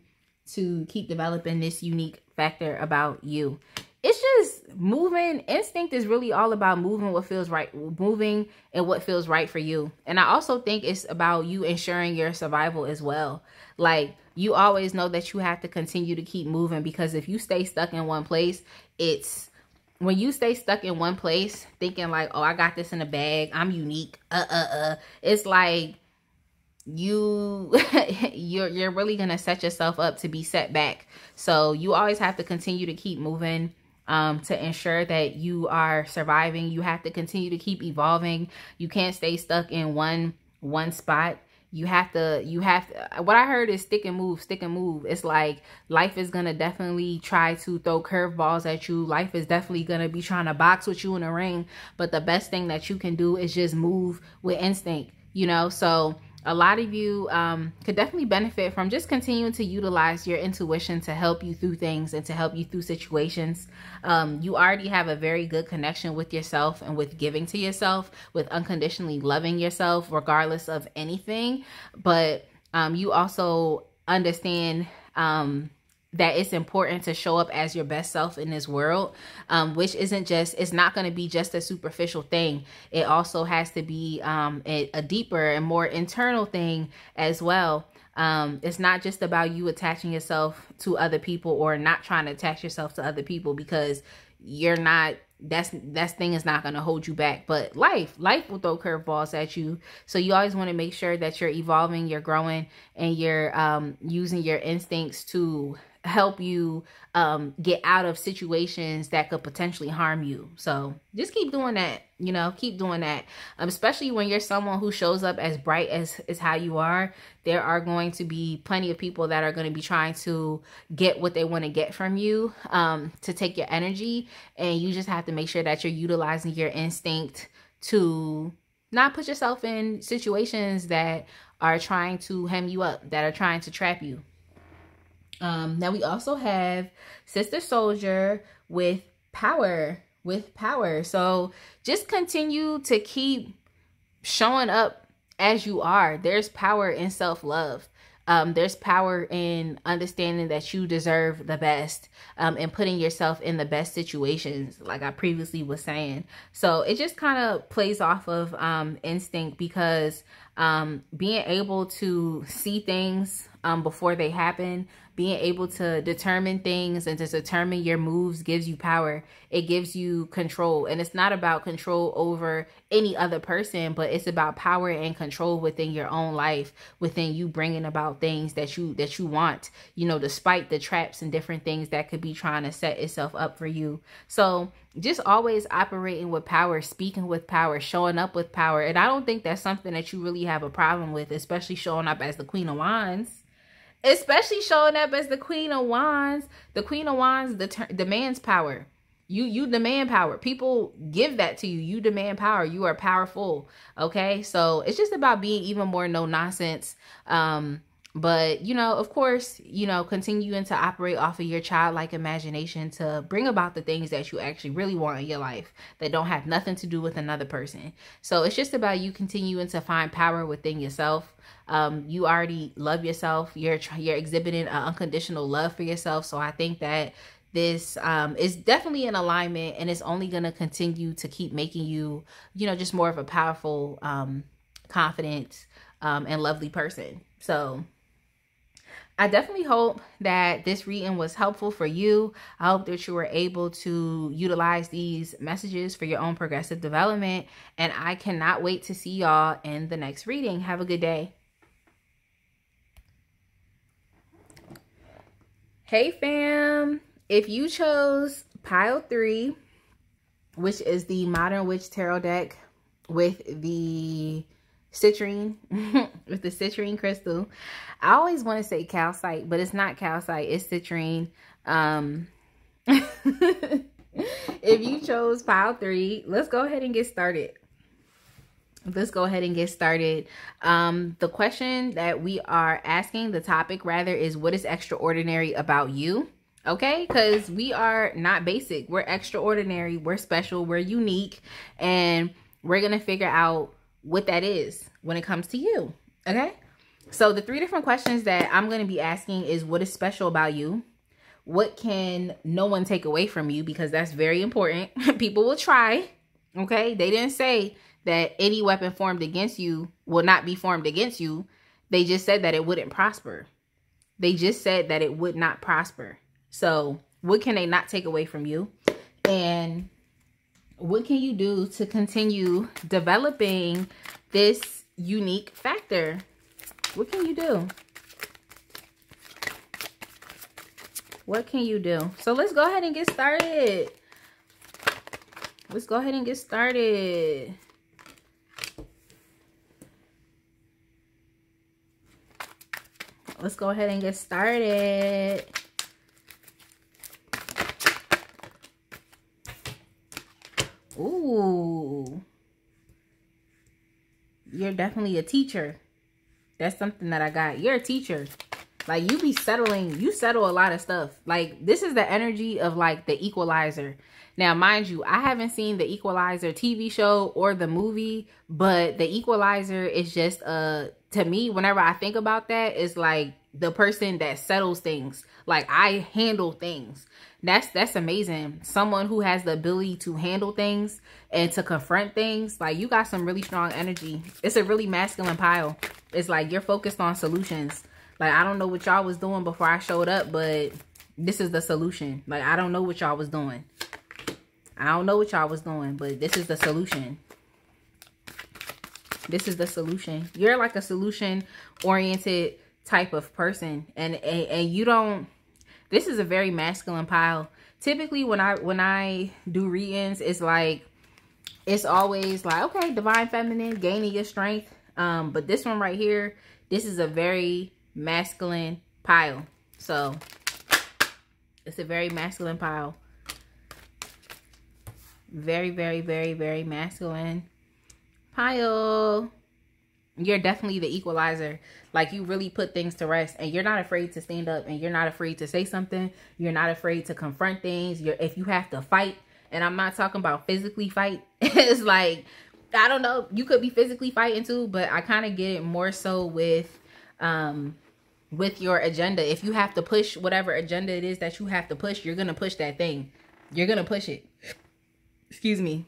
[SPEAKER 1] to keep developing this unique factor about you? It's just moving. Instinct is really all about moving what feels right, moving and what feels right for you. And I also think it's about you ensuring your survival as well. Like, you always know that you have to continue to keep moving, because if you stay stuck in one place, when you stay stuck in one place thinking like, oh, I got this in a bag, I'm unique, it's like you're really gonna set yourself up to be set back. So you always have to continue to keep moving to ensure that you are surviving. You have to continue to keep evolving. You can't stay stuck in one spot. You have to, what I heard is stick and move. It's like life is going to definitely try to throw curveballs at you. Life is definitely going to be trying to box with you in a ring. But the best thing that you can do is just move with instinct, you know? So a lot of you could definitely benefit from just continuing to utilize your intuition to help you through things and to help you through situations. You already have a very good connection with yourself and with giving to yourself, with unconditionally loving yourself regardless of anything. But you also understand that it's important to show up as your best self in this world, which isn't just, it's not going to be just a superficial thing. It also has to be a deeper and more internal thing as well. It's not just about you attaching yourself to other people or not trying to attach yourself to other people, because you're not, that thing is not going to hold you back. But life will throw curveballs at you. So you always want to make sure that you're evolving, you're growing, and you're using your instincts to help you get out of situations that could potentially harm you. So just keep doing that, you know, keep doing that. Especially when you're someone who shows up as bright as how you are, there are going to be plenty of people that are going to be trying to get what they want to get from you, to take your energy. And you just have to make sure that you're utilizing your instinct to not put yourself in situations that are trying to hem you up, that are trying to trap you. Now we also have Sister Soldier with Power, So just continue to keep showing up as you are. There's power in self-love. There's power in understanding that you deserve the best, and putting yourself in the best situations, like I previously was saying. So it just kind of plays off of instinct, because being able to see things before they happen, being able to determine things and to determine your moves gives you power. It gives you control. And it's not about control over any other person, but it's about power and control within your own life, within you bringing about things that you want, you know, despite the traps and different things that could be trying to set itself up for you. So just always operating with power, speaking with power, showing up with power. And I don't think that's something that you really have a problem with, especially showing up as the Queen of Wands. Especially showing up as the Queen of Wands. The Queen of Wands demands power. You demand power. People give that to you. You demand power. You are powerful. Okay? So it's just about being even more no nonsense, But, you know, of course, you know, continuing to operate off of your childlike imagination to bring about the things that you actually really want in your life that don't have nothing to do with another person. So it's just about you continuing to find power within yourself. You already love yourself. You're exhibiting an unconditional love for yourself. So I think that this is definitely in alignment, and it's only going to continue to keep making you, you know, just more of a powerful, confident, and lovely person. So I definitely hope that this reading was helpful for you. I hope that you were able to utilize these messages for your own progressive development. And I cannot wait to see y'all in the next reading. Have a good day. Hey fam, if you chose pile 3, which is the Modern Witch Tarot deck with the citrine, with the citrine crystal. I always want to say calcite, but it's not calcite, it's citrine. If you chose pile 3, let's go ahead and get started. The question that we are asking, the topic rather, is what is extraordinary about you? Okay, because we are not basic, we're extraordinary, we're special, we're unique, and we're gonna figure out what that is when it comes to you. Okay, so the 3 different questions that I'm going to be asking is what is special about you, what can no one take away from you, because that's very important. People will try. Okay, they didn't say that any weapon formed against you will not be formed against you. They just said that it wouldn't prosper. They just said that it would not prosper. So what can they not take away from you, and what can you do to continue developing this unique factor? What can you do? What can you do? So let's go ahead and get started. Let's go ahead and get started. Let's go ahead and get started. Ooh. You're definitely a teacher. That's something that I got. You're a teacher. Like, you be settling. You settle a lot of stuff. Like, this is the energy of, like, the Equalizer. Now, mind you, I haven't seen the Equalizer TV show or the movie, but the Equalizer is just, to me, whenever I think about that, it's like the person that settles things. Like, I handle things. That's amazing. Someone who has the ability to handle things and to confront things. Like, you got some really strong energy. It's a really masculine pile. It's like you're focused on solutions. Like, I don't know what y'all was doing before I showed up, but this is the solution. Like, I don't know what y'all was doing. I don't know what y'all was doing, but this is the solution. This is the solution. You're like a solution-oriented type of person. And you don't... This is a very masculine pile. Typically, when I do readings, it's like, it's always like, okay, divine feminine, gaining your strength. But this one right here, this is a very masculine pile. So it's a very masculine pile. Very, very, very, very masculine pile. You're definitely the Equalizer. Like, you really put things to rest, and you're not afraid to stand up, and you're not afraid to say something. You're not afraid to confront things. If you have to fight, and I'm not talking about physically fight. It's like, I don't know, you could be physically fighting too, but I kind of get it more so with your agenda. If you have to push whatever agenda it is that you have to push, you're going to push that thing. You're going to push it. Excuse me.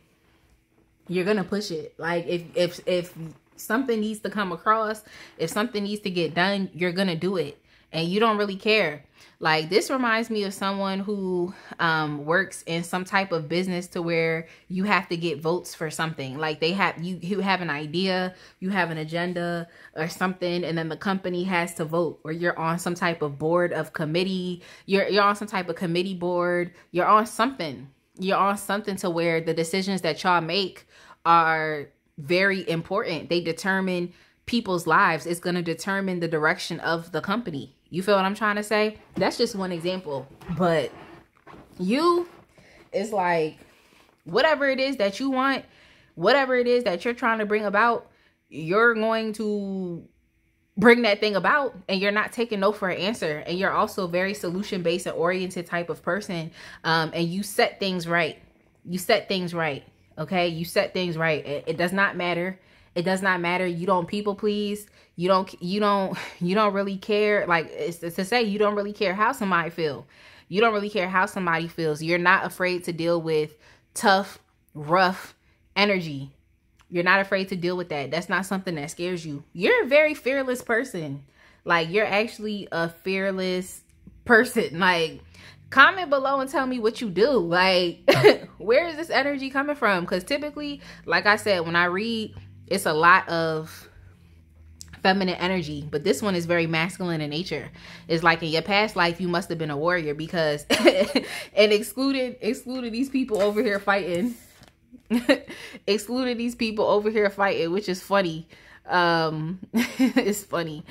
[SPEAKER 1] You're going to push it. Like, if something needs to come across, if something needs to get done, you're going to do it. And you don't really care. Like, this reminds me of someone who works in some type of business to where you have to get votes for something. Like, you have an idea, you have an agenda or something, and then the company has to vote, or you're on some type of board of committee. You're on some type of committee board. You're on something. You're on something to where the decisions that y'all make are very important. They determine people's lives. It's going to determine the direction of the company. You feel what I'm trying to say? That's just one example. But you, it's like, whatever it is that you want, whatever it is that you're trying to bring about, you're going to bring that thing about, and you're not taking no for an answer. And you're also very solution-based and oriented type of person. And you set things right. You set things right. Okay. You set things right. It does not matter. It does not matter. You don't people please. You don't really care. Like, it's to say you don't really care how somebody feel. You don't really care how somebody feels. You're not afraid to deal with tough, rough energy. You're not afraid to deal with that. That's not something that scares you. You're a very fearless person. Like, you're actually a fearless person. Like, comment below and tell me what you do. Like, where is this energy coming from? Because typically, like I said, when I read, it's a lot of feminine energy, but this one is very masculine in nature. It's like in your past life, you must have been a warrior, because and excluded these people over here fighting. Excluded these people over here fighting, which is funny. It's funny,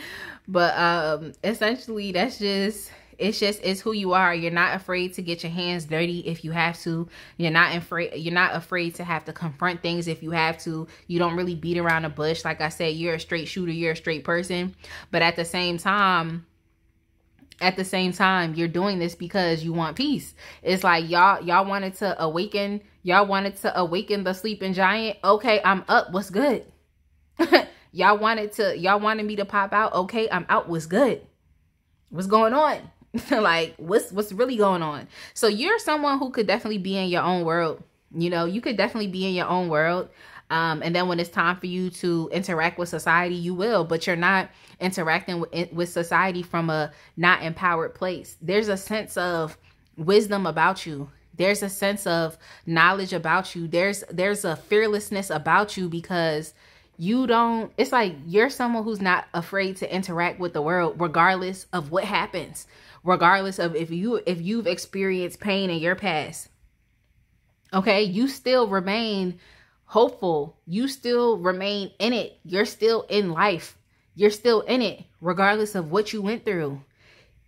[SPEAKER 1] but essentially that's just, it's who you are. You're not afraid to get your hands dirty if you have to. You're not afraid to have to confront things if you have to. You don't really beat around the bush. Like I said, you're a straight shooter, you're a straight person. But at the same time, you're doing this because you want peace. It's like y'all wanted to awaken the sleeping giant. Okay, I'm up. What's good? y'all wanted me to pop out. Okay, I'm out. What's good? What's going on? Like, what's really going on? So you're someone who could definitely be in your own world. You know, you could definitely be in your own world. And then when it's time for you to interact with society, you will, but you're not interacting with society from a not empowered place. There's a sense of wisdom about you. There's a sense of knowledge about you. There's a fearlessness about you, because it's like you're someone who's not afraid to interact with the world, regardless of what happens, regardless of if you've experienced pain in your past. Okay. You still remain hopeful. You still remain in it. You're still in life. You're still in it, regardless of what you went through.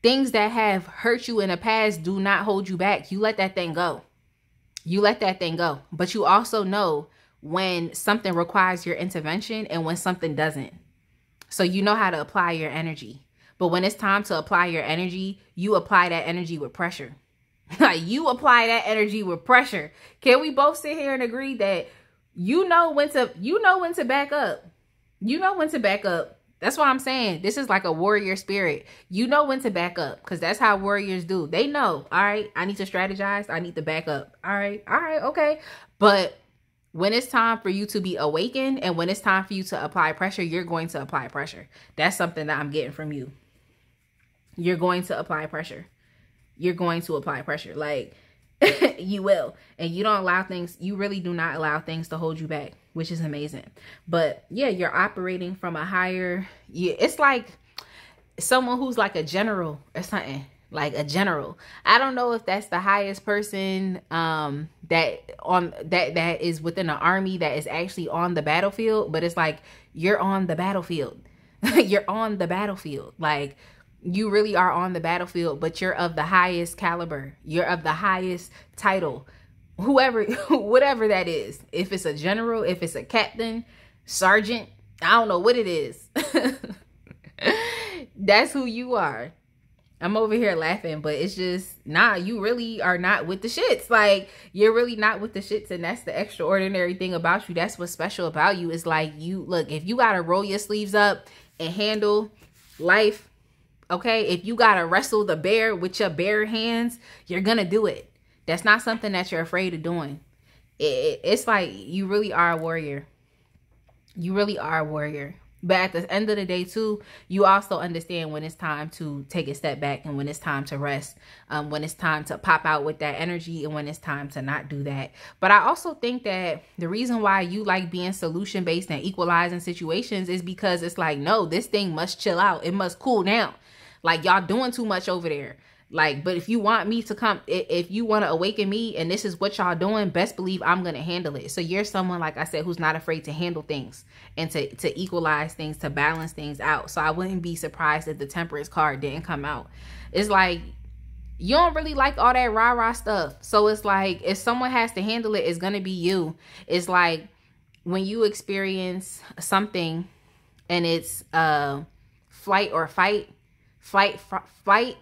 [SPEAKER 1] Things that have hurt you in the past do not hold you back. You let that thing go. You let that thing go. But you also know when something requires your intervention and when something doesn't. So you know how to apply your energy. But when it's time to apply your energy, you apply that energy with pressure. Like, you apply that energy with pressure. Can we both sit here and agree that you know when to back up? You know when to back up. That's why I'm saying this is like a warrior spirit. You know when to back up, because that's how warriors do. They know, all right, I need to strategize. I need to back up. All right, okay. But when it's time for you to be awakened and when it's time for you to apply pressure, you're going to apply pressure. That's something that I'm getting from you. You're going to apply pressure. You're going to apply pressure. Like, you will. And you don't allow things, you really do not allow things to hold you back, which is amazing. But yeah, you're operating from a higher, it's like someone who's like a general or something. Like a general. I don't know if that's the highest person that is within the army that is actually on the battlefield, but it's like you're on the battlefield. You're on the battlefield. Like, you really are on the battlefield, but you're of the highest caliber. You're of the highest title. Whatever that is. If it's a general, if it's a captain, sergeant, I don't know what it is. That's who you are. I'm over here laughing, but it's just, nah, you really are not with the shits. Like, you're really not with the shits. And that's the extraordinary thing about you. That's what's special about you. Is like, look, if you got to roll your sleeves up and handle life, okay, if you got to wrestle the bear with your bare hands, you're going to do it. That's not something that you're afraid of doing. It's like, you really are a warrior. You really are a warrior. But at the end of the day, too, you also understand when it's time to take a step back and when it's time to rest, when it's time to pop out with that energy and when it's time to not do that. But I also think that the reason why you like being solution-based and equalizing situations is because it's like, no, this thing must chill out. It must cool down. Like, y'all doing too much over there. Like, but if you want me to come, if you want to awaken me and this is what y'all doing, best believe I'm going to handle it. So you're someone, like I said, who's not afraid to handle things and to equalize things, to balance things out. So I wouldn't be surprised if the Temperance card didn't come out. It's like, you don't really like all that rah-rah stuff. So it's like, if someone has to handle it, it's going to be you. It's like when you experience something and it's flight or fight, flight, fight,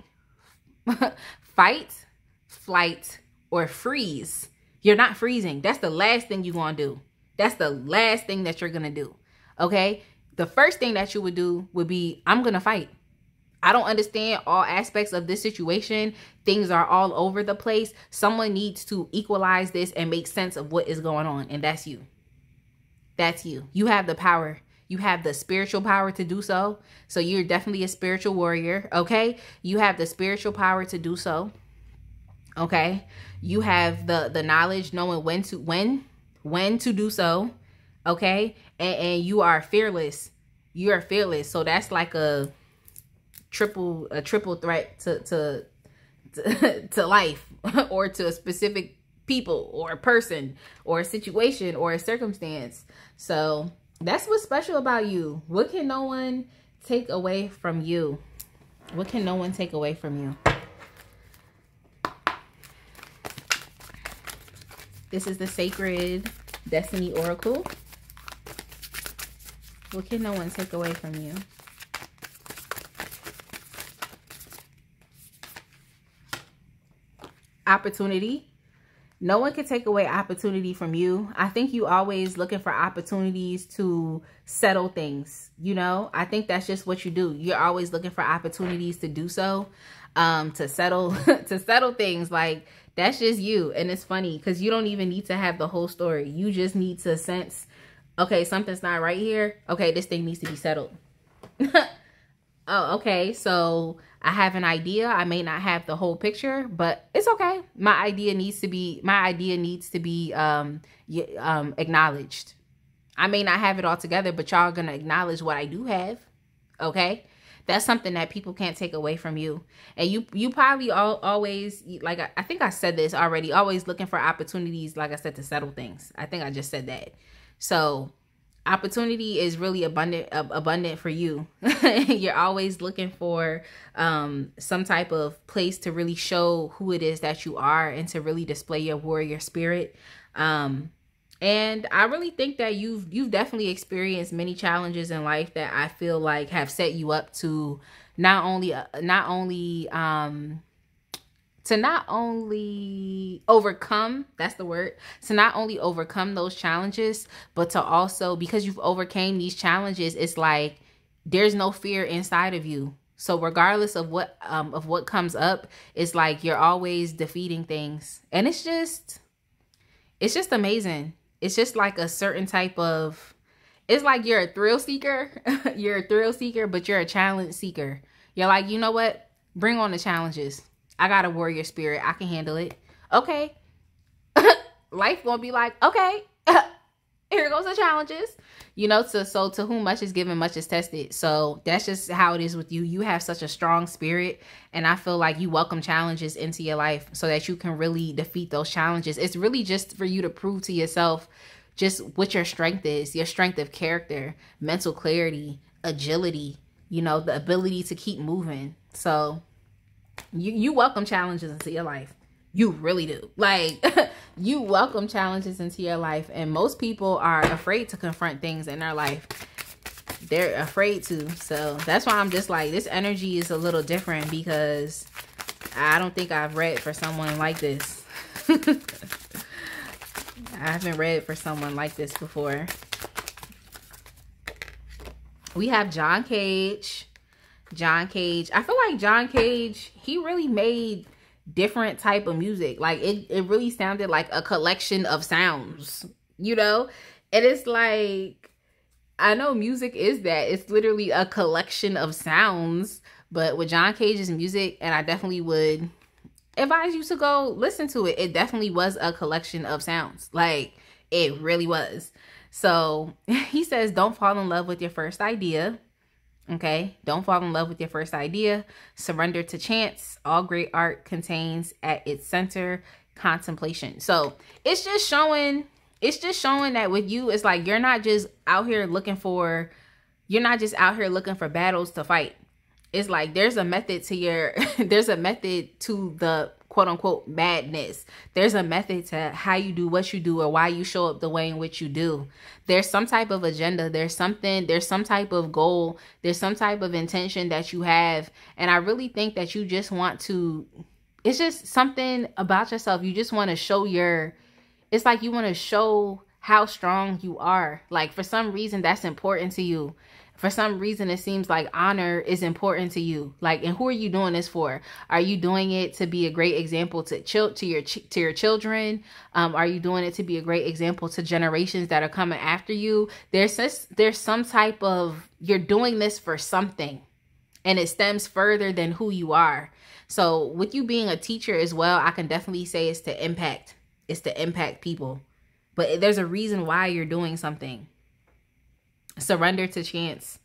[SPEAKER 1] fight, flight, or freeze. You're not freezing. That's the last thing you're going to do. That's the last thing that you're going to do. Okay? The first thing that you would do would be, I'm going to fight. I don't understand all aspects of this situation. Things are all over the place. Someone needs to equalize this and make sense of what is going on. And that's you. That's you. You have the power. You have the spiritual power to do so. So you're definitely a spiritual warrior. Okay? You have the spiritual power to do so. Okay? You have the knowledge, knowing when to do so. Okay? And you are fearless. You are fearless. So that's like a triple threat to life, or to a specific people or a person or a situation or a circumstance. So that's what's special about you. What can no one take away from you? What can no one take away from you? This is the Sacred Destiny Oracle. What can no one take away from you? Opportunity. No one can take away opportunity from you. I think you always looking for opportunities to settle things. You know, I think that's just what you do. You're always looking for opportunities to do so, to settle, to settle things. Like, that's just you. And it's funny because you don't even need to have the whole story. You just need to sense, okay, something's not right here. Okay, this thing needs to be settled. Oh, okay. So I have an idea. I may not have the whole picture, but it's okay. My idea needs to be acknowledged. I may not have it all together, but y'all are going to acknowledge what I do have. Okay. That's something that people can't take away from you. And you probably always, like, I think I said this already, always looking for opportunities, like I said, to settle things. I think I just said that. So opportunity is really abundant for you. You're always looking for some type of place to really show who it is that you are and to really display your warrior spirit. And I really think that you've definitely experienced many challenges in life that I feel like have set you up to not only overcome, that's the word, to not only overcome those challenges, but to also, because you've overcame these challenges, it's like there's no fear inside of you. So regardless of what comes up, it's like you're always defeating things. And it's just amazing. It's just like a certain type of, it's like you're a thrill seeker. You're a thrill seeker, but you're a challenge seeker. You're like, you know what? Bring on the challenges. I got a warrior spirit. I can handle it. Okay. Life gonna be like, okay, here goes the challenges. You know, so to whom much is given, much is tested. So that's just how it is with you. You have such a strong spirit. And I feel like you welcome challenges into your life so that you can really defeat those challenges. It's really just for you to prove to yourself just what your strength is. Your strength of character, mental clarity, agility, you know, the ability to keep moving. So you welcome challenges into your life. You really do. Like, you welcome challenges into your life. And most people are afraid to confront things in their life. They're afraid to. So that's why I'm just like, this energy is a little different, because I don't think I've read for someone like this. I haven't read for someone like this before. We have John Cage. John Cage. I feel like John Cage, he really made different type of music. Like it really sounded like a collection of sounds, you know? And it's like, I know music is that. It's literally a collection of sounds. But with John Cage's music, and I definitely would advise you to go listen to it. It definitely was a collection of sounds. Like, it really was. So he says, don't fall in love with your first idea. Okay, don't fall in love with your first idea. Surrender to chance. All great art contains at its center contemplation. So it's just showing that with you, it's like you're not just out here looking for battles to fight. It's like there's a method to there's a method to the quote unquote madness. There's a method to how you do what you do or why you show up the way in which you do. There's some type of agenda. There's some type of goal. There's some type of intention that you have. And I really think that you just want to, it's just something about yourself. You just want to show it's like you want to show how strong you are. Like for some reason that's important to you. For some reason, it seems like honor is important to you. Like, and who are you doing this for? Are you doing it to be a great example to your children? Are you doing it to be a great example to generations that are coming after you? There's some type of, you're doing this for something, and it stems further than who you are. So with you being a teacher as well, I can definitely say it's to impact people. But there's a reason why you're doing something. Surrender to chance.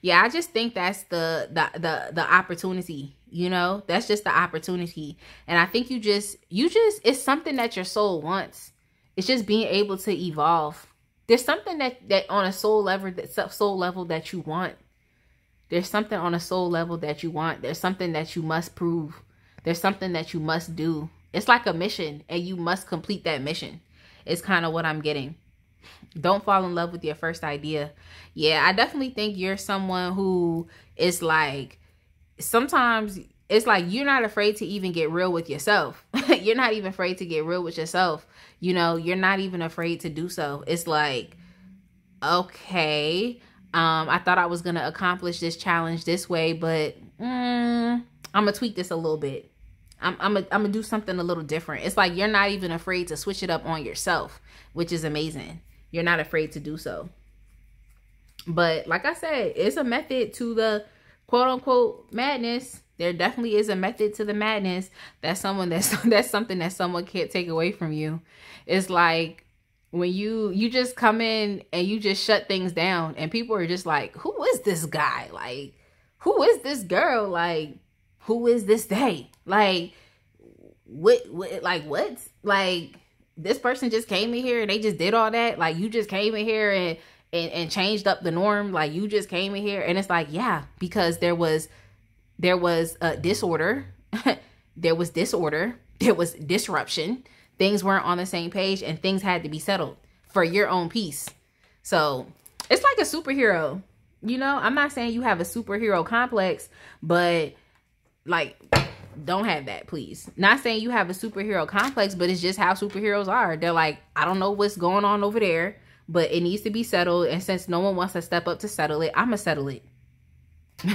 [SPEAKER 1] Yeah, I just think that's the opportunity, you know, that's just the opportunity. And I think you just, it's something that your soul wants. It's just being able to evolve. There's something that on a soul level that you want. There's something on a soul level that you want. There's something that you must prove. There's something that you must do. It's like a mission, and you must complete that mission. It's kind of what I'm getting. Don't fall in love with your first idea. Yeah, I definitely think you're someone who is like, sometimes it's like you're not afraid to even get real with yourself. You're not even afraid to get real with yourself. You know, you're not even afraid to do so. It's like, okay, I thought I was going to accomplish this challenge this way, but I'm going to tweak this a little bit. I'm gonna do something a little different. It's like you're not even afraid to switch it up on yourself, which is amazing. You're not afraid to do so. But like I said, it's a method to the quote unquote madness. There definitely is a method to the madness. That's something that someone can't take away from you. It's like when you just come in and you just shut things down, and people are just like, who is this guy? Like, who is this girl? Like, who is this they? Like, what, like, this person just came in here and they just did all that. Like, you just came in here and changed up the norm. Like, you just came in here. And it's like, yeah, because there was disorder. There was disorder. There was disruption. Things weren't on the same page, and things had to be settled for your own peace. So it's like a superhero. You know, I'm not saying you have a superhero complex, but like, don't have that, please. Not saying you have a superhero complex, but it's just how superheroes are. They're like, I don't know what's going on over there, but it needs to be settled. And since no one wants to step up to settle it, I'm going to settle it.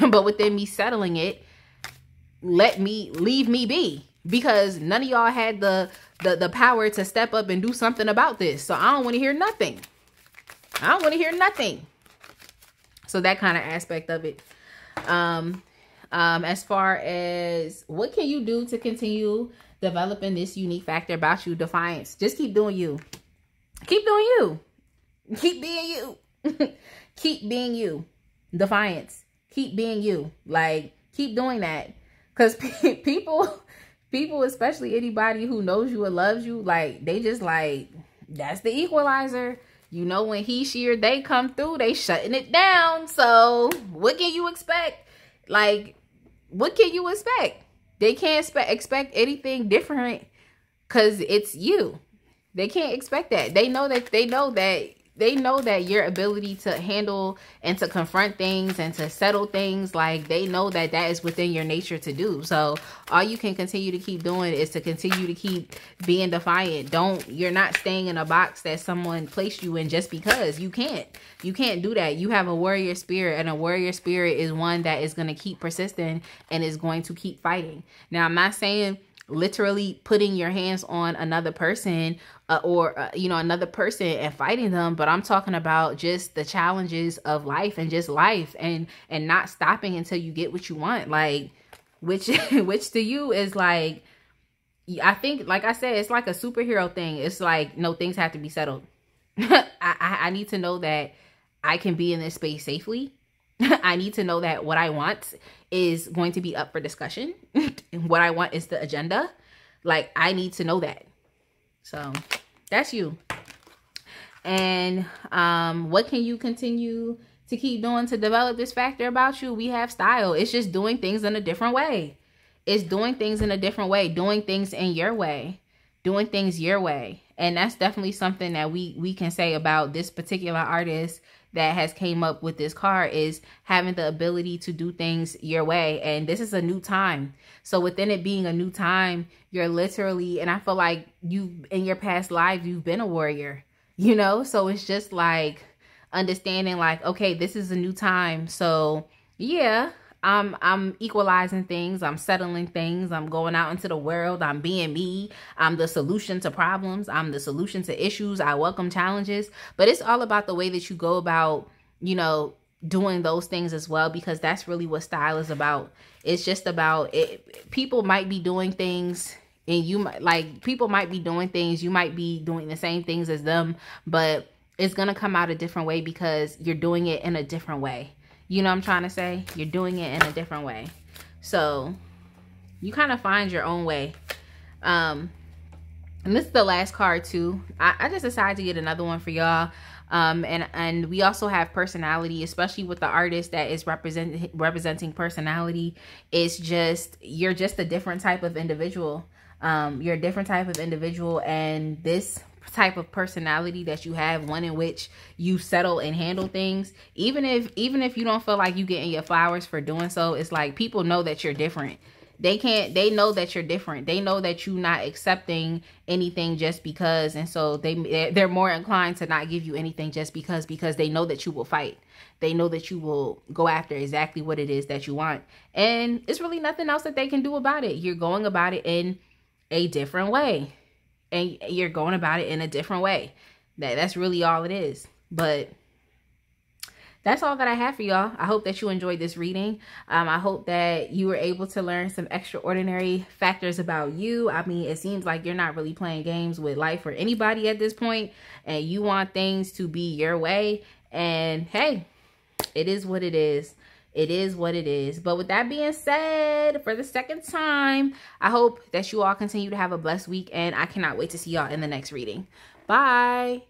[SPEAKER 1] But within me settling it, leave me be. Because none of y'all had the power to step up and do something about this. So I don't want to hear nothing. I don't want to hear nothing. So that kind of aspect of it. As far as what can you do to continue developing this unique factor about you, defiance. Just keep doing you. Keep doing you. Keep being you. Keep being you. Defiance. Keep being you. Like, keep doing that. Because people, especially anybody who knows you and loves you, like, they just like, that's the equalizer. You know, when he, she, or they come through, they shutting it down. So what can you expect? Like, what can you expect? They can't expect anything different because it's you. They can't expect that. They know that your ability to handle and to confront things and to settle things, like, they know that is within your nature to do. So all you can continue to keep doing is to continue to keep being defiant. You're not staying in a box that someone placed you in just because. You can't do that. You have a warrior spirit, and a warrior spirit is one that is going to keep persisting and is going to keep fighting. Now, I'm not saying literally putting your hands on another person or another person and fighting them, but I'm talking about just the challenges of life and just life and not stopping until you get what you want. Like, which to you is like, I think, like I said, it's like a superhero thing. It's like, no, things have to be settled. I need to know that I can be in this space safely. I need to know that what I want is going to be up for discussion. What I want is the agenda. Like, I need to know that. So that's you. And what can you continue to keep doing to develop this factor about you? We have style. It's just doing things in a different way. It's doing things in a different way, doing things in your way, doing things your way. And that's definitely something that we can say about this particular artist that has came up with this card, is having the ability to do things your way. And this is a new time. So within it being a new time, you're literally, and I feel like you, in your past life, you've been a warrior, you know? So it's just like understanding like, okay, this is a new time. So yeah, I'm equalizing things. I'm settling things. I'm going out into the world. I'm being me. I'm the solution to problems. I'm the solution to issues. I welcome challenges. But it's all about the way that you go about, you know, doing those things as well, because that's really what style is about. It's just about it. People might be doing things, and you might, like, people might be doing things. You might be doing the same things as them, but it's going to come out a different way because you're doing it in a different way. You know what I'm trying to say? You're doing it in a different way. So you kind of find your own way. And this is the last card too. I just decided to get another one for y'all. And we also have personality, especially with the artist that is representing personality. It's just, you're just a different type of individual. You're a different type of individual, and this type of personality that you have, one in which you settle and handle things, even if you don't feel like you getting your flowers for doing so, it's like people know that you're different. They know that you're different. They know that you're not accepting anything just because, and so they're more inclined to not give you anything just because they know that you will fight. They know that you will go after exactly what it is that you want, and it's really nothing else that they can do about it. You're going about it in a different way. And you're going about it in a different way. That's really all it is. But that's all that I have for y'all. I hope that you enjoyed this reading. I hope that you were able to learn some extraordinary factors about you. I mean, it seems like you're not really playing games with life or anybody at this point, and you want things to be your way. And hey, it is what it is. It is what it is. But with that being said, for the second time, I hope that you all continue to have a blessed week, and I cannot wait to see y'all in the next reading. Bye.